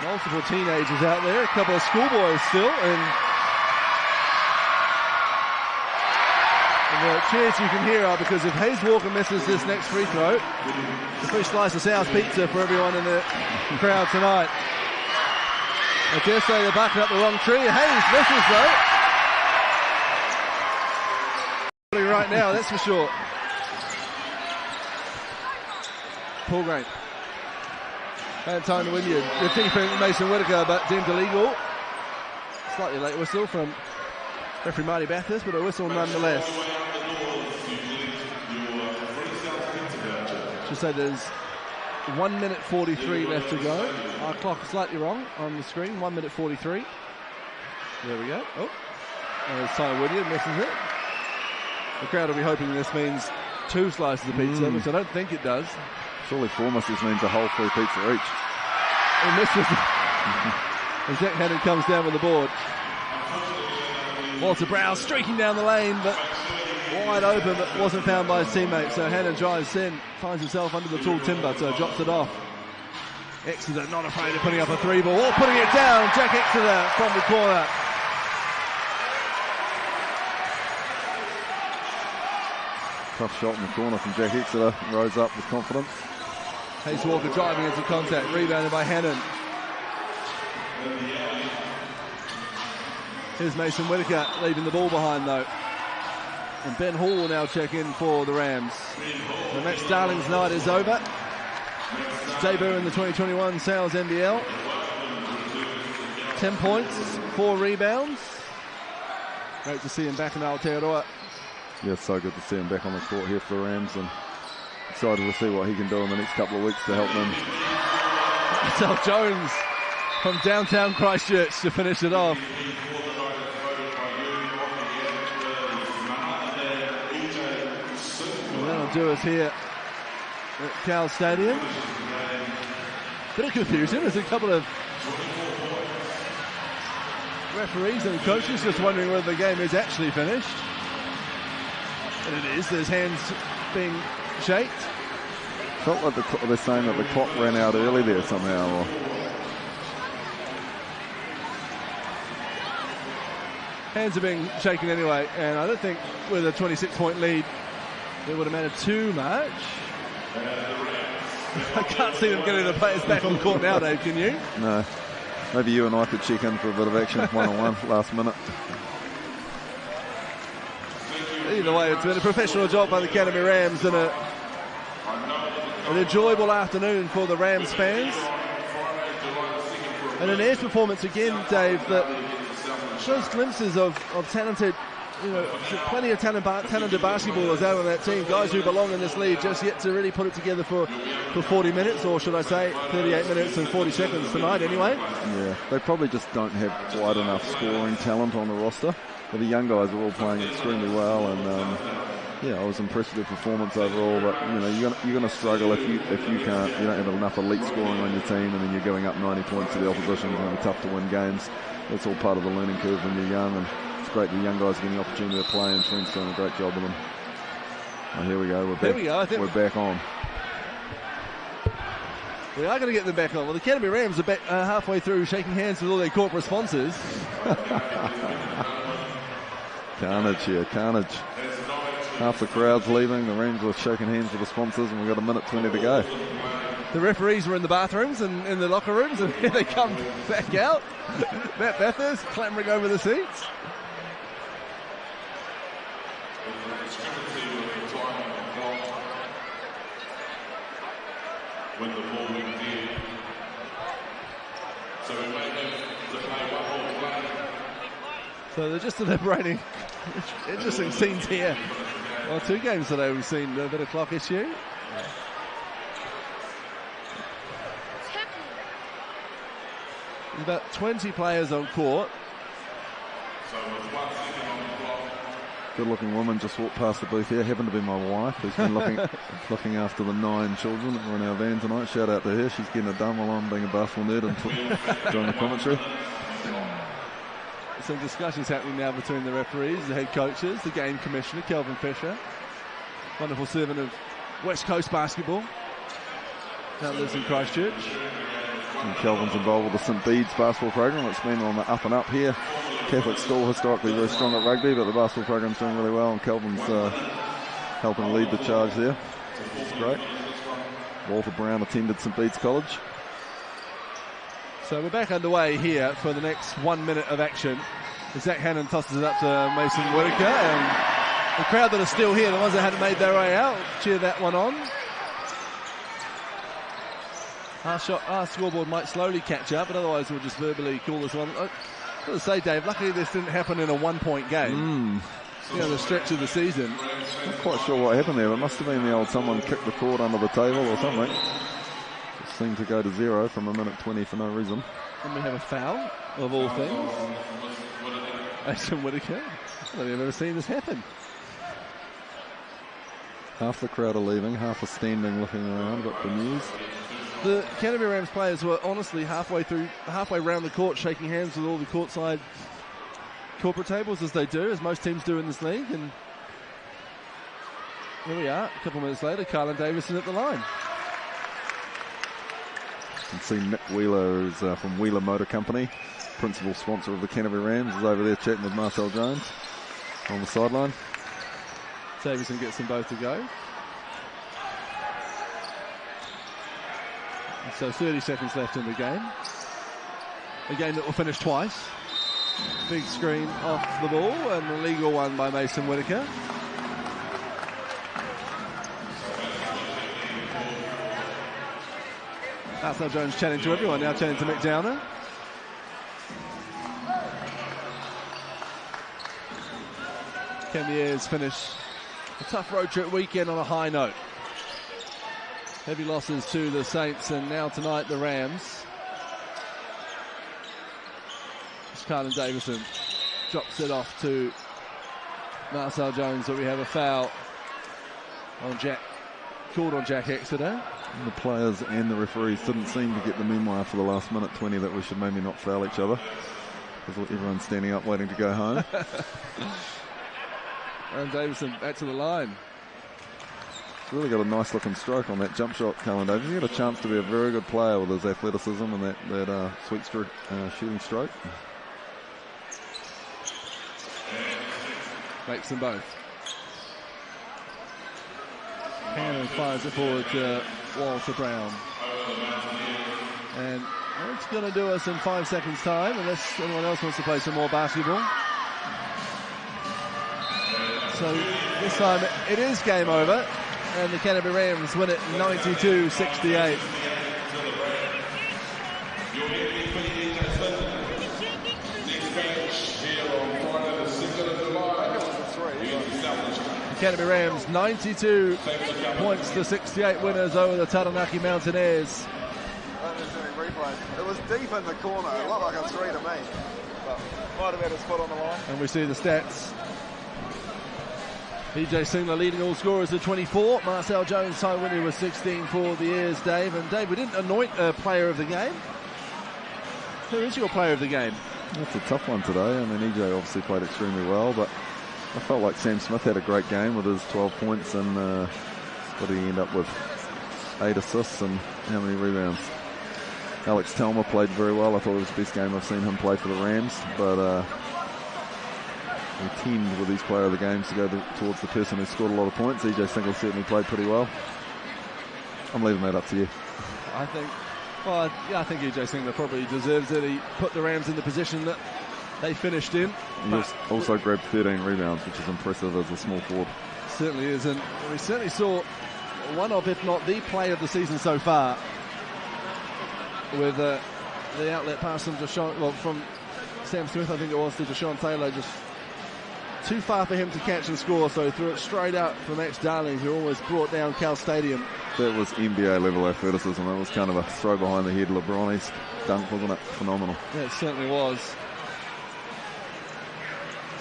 Multiple teenagers out there, a couple of schoolboys still, and the cheers you can hear are because if Hayes Walker misses this next free throw, the free slice of South pizza for everyone in the crowd tonight. I dare say they're backing up the wrong tree. Hayes misses though. Right now, that's for sure. Poulgrain. And time to Wynyard. Good defense, Mason Whitaker, but deemed illegal. Slightly late whistle from referee Marty Bathurst, but a whistle nonetheless. Should say there's 1 minute 43 left to go. Our clock is slightly wrong on the screen. 1 minute 43. There we go. Oh, there's Ty Wynyard, misses it. The crowd will be hoping this means 2 slices of pizza, which I don't think it does. Surely 4 misses means a whole 3 pizza each. And misses. And Jack Hannon comes down with the board. Walter Brown streaking down the lane, but wide open, but wasn't found by his teammate. So Hannon drives in, finds himself under the tall timber, so drops it off. Exeter not afraid of putting up a 3 ball, or putting it down. Jack Exeter from the corner. Tough shot in the corner from Jack Exeter. Rose up with confidence. Hayes Walker driving into contact, rebounded by Hannon. Here's Mason Whitaker leaving the ball behind though. And Ben Hall will now check in for the Rams. The Max Darling's night is over. Debut in the 2021 Sales NBL. 10 points, 4 rebounds. Great to see him back in Aotearoa. Yeah, it's so good to see him back on the court here for the Rams, and excited to see what he can do in the next couple of weeks to help them. Marcel Jones from downtown Christchurch to finish it off. And that'll do us here at Cal Stadium. Bit of confusion. There's a couple of referees and coaches just wondering whether the game is actually finished. And it is. There's hands being shaked. Felt like they're saying that the clock ran out early there somehow. Or... Hands are being shaken anyway, and I don't think with a 26-point lead it would have mattered too much. I can't see them getting the players back on the court now, Dave, can you? No. Maybe you and I could check in for a bit of action one-on-one last minute. Either way, it's been a professional job by the Academy Rams and an enjoyable afternoon for the Rams fans. And an Ayres performance again, Dave, that shows glimpses of talented, plenty of talented basketballers out on that team, guys who belong in this league, just yet to really put it together for 40 minutes, or should I say 38 minutes and 40 seconds tonight anyway. Yeah, they probably just don't have quite enough scoring talent on the roster. But the young guys are all playing extremely well, and I was impressed with their performance overall. But you're going to struggle if you don't have enough elite scoring on your team, and then you're giving up 90 points to the opposition. It's going to be tough to win games. That's all part of the learning curve when you're young, and it's great the young guys are getting the opportunity to play, and Trent's doing a great job with them. Oh, here we go. We're back. Here we go. I think we're back on. We are going to get them back on. Well, the Academy Rams are back halfway through, shaking hands with all their corporate sponsors. Carnage here, carnage. Half the crowd's leaving, the Rams were shaking hands with the sponsors, and we've got a minute 20 to go. The referees were in the bathrooms and in the locker rooms, and here they come back out. Matt Bathurst clambering over the seats. When the ball went in. So we may have to play one more play. So they're just deliberating. Interesting scenes here. Well, 2 games today we've seen a bit of clock issue. There's about 20 players on court. So with 1 second on the clock. Good-looking woman just walked past the booth here. Happened to be my wife, who's been looking after the 9 children that were in our van tonight. Shout out to her. She's getting it done while I'm being a basketball nerd and doing the commentary. Some discussions happening now between the referees, the head coaches, the game commissioner, Kelvin Fisher. Wonderful servant of West Coast basketball. Now lives in Christchurch. And Kelvin's involved with the St Bede's basketball program. It's been on the up and up here. Catholic school, historically very strong at rugby, but the basketball program's doing really well, and Kelvin's helping lead the charge there. It's great. Walter Brown attended St Bede's College. So we're back underway here for the next 1 minute of action. Zach Hannon tosses it up to Mason Whitaker, and the crowd that are still here, the ones that hadn't made their way out, cheer that one on. Our scoreboard might slowly catch up, but otherwise we'll just verbally call this one. I've got to say, Dave, luckily this didn't happen in a 1-point game. The stretch of the season. Not quite sure what happened there. It must have been the old someone kicked the cord under the table or something. Just seemed to go to 0 from a minute 20 for no reason. And we have a foul, of all things. Mason Whitaker. I don't think I've ever seen this happen. Half the crowd are leaving, half are standing looking around, got bemused. The Canterbury Rams players were honestly halfway around the court, shaking hands with all the courtside corporate tables, as they do, as most teams do in this league. And here we are, a couple of minutes later, Carlin Davison at the line. You can see Nick Wheeler, who's from Wheeler Motor Company, principal sponsor of the Canterbury Rams, is over there chatting with Marcel Jones on the sideline. Davison gets them both to go. So 30 seconds left in the game. A game that will finish twice. Big screen off the ball, and a legal one by Mason Whitaker. Marcel Jones chatting to everyone, now chatting to Mick Downer. Can the Ayres finish a tough road trip weekend on a high note? Heavy losses to the Saints, and now tonight the Rams. Carlin Davison drops it off to Marcel Jones, but we have a foul on called on Jack Exeter. And the players and the referees didn't seem to get the memo after the last minute 20 that we should maybe not foul each other, because everyone's standing up waiting to go home. And Davison back to the line. Really got a nice looking stroke on that jump shot, Carlin Davison. He had a chance to be a very good player with his athleticism and that sweet shooting stroke. Makes them both. Hannon fires it forward to Walter Brown. And It's going to do us in 5 seconds time, unless anyone else wants to play some more basketball. So this time it is game over, and the Canterbury Rams win it 92-68. Canterbury Rams 92 points to 68 winners over the Taranaki Mountaineers. It was deep in the corner. It looked like a three to me, but might have had his foot on the line. And we see the stats. PJ Singler leading all scorers at 24. Marcel Jones high winner with 16 for the Airs, Dave. And Dave, we didn't anoint a player of the game. Who is your player of the game? That's a tough one today. I mean, EJ obviously played extremely well, but I felt like Sam Smith had a great game with his 12 points and what did he end up with? 8 assists and how many rebounds? Alex Telmer played very well. I thought it was the best game I've seen him play for the Rams, but we tend with these player of the games to go towards the person who scored a lot of points. EJ Singler certainly played pretty well. I'm leaving that up to you. I think EJ Singler probably deserves it. He put the Rams in the position that they finished in. He also grabbed 13 rebounds, which is impressive as a small forward. Certainly is, and we certainly saw one of, if not the play of the season so far, with the outlet pass from from Sam Smith, I think it was, to Deshaun Taylor, just too far for him to catch and score, so he threw it straight out for Max Darling, who almost brought down Cal Stadium. That was NBA level athleticism. That was kind of a throw behind the head LeBron-esque dunk, wasn't it? Phenomenal. Yeah, it certainly was.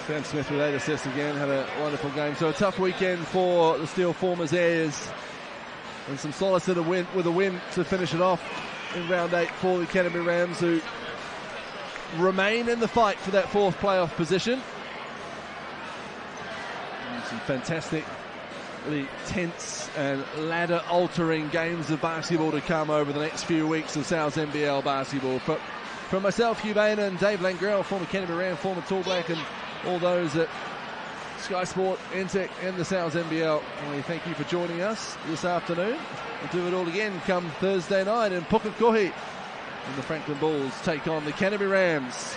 Sam Smith with 8 assists again, had a wonderful game. So a tough weekend for the Steel Formers Airs, and some solace with a win to finish it off in round 8 for the Canterbury Rams, who remain in the fight for that 4th playoff position. And some fantastic, really tense and ladder-altering games of basketball to come over the next few weeks of South's NBL basketball. From myself, Hugh Bain, and Dave Langrell, former Canterbury Ram, former Tall Black, and all those at Sky Sport, NTEC, and the South's NBL, and we thank you for joining us this afternoon. We'll do it all again come Thursday night in Pukekohe, and the Franklin Bulls take on the Canterbury Rams.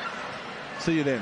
See you then.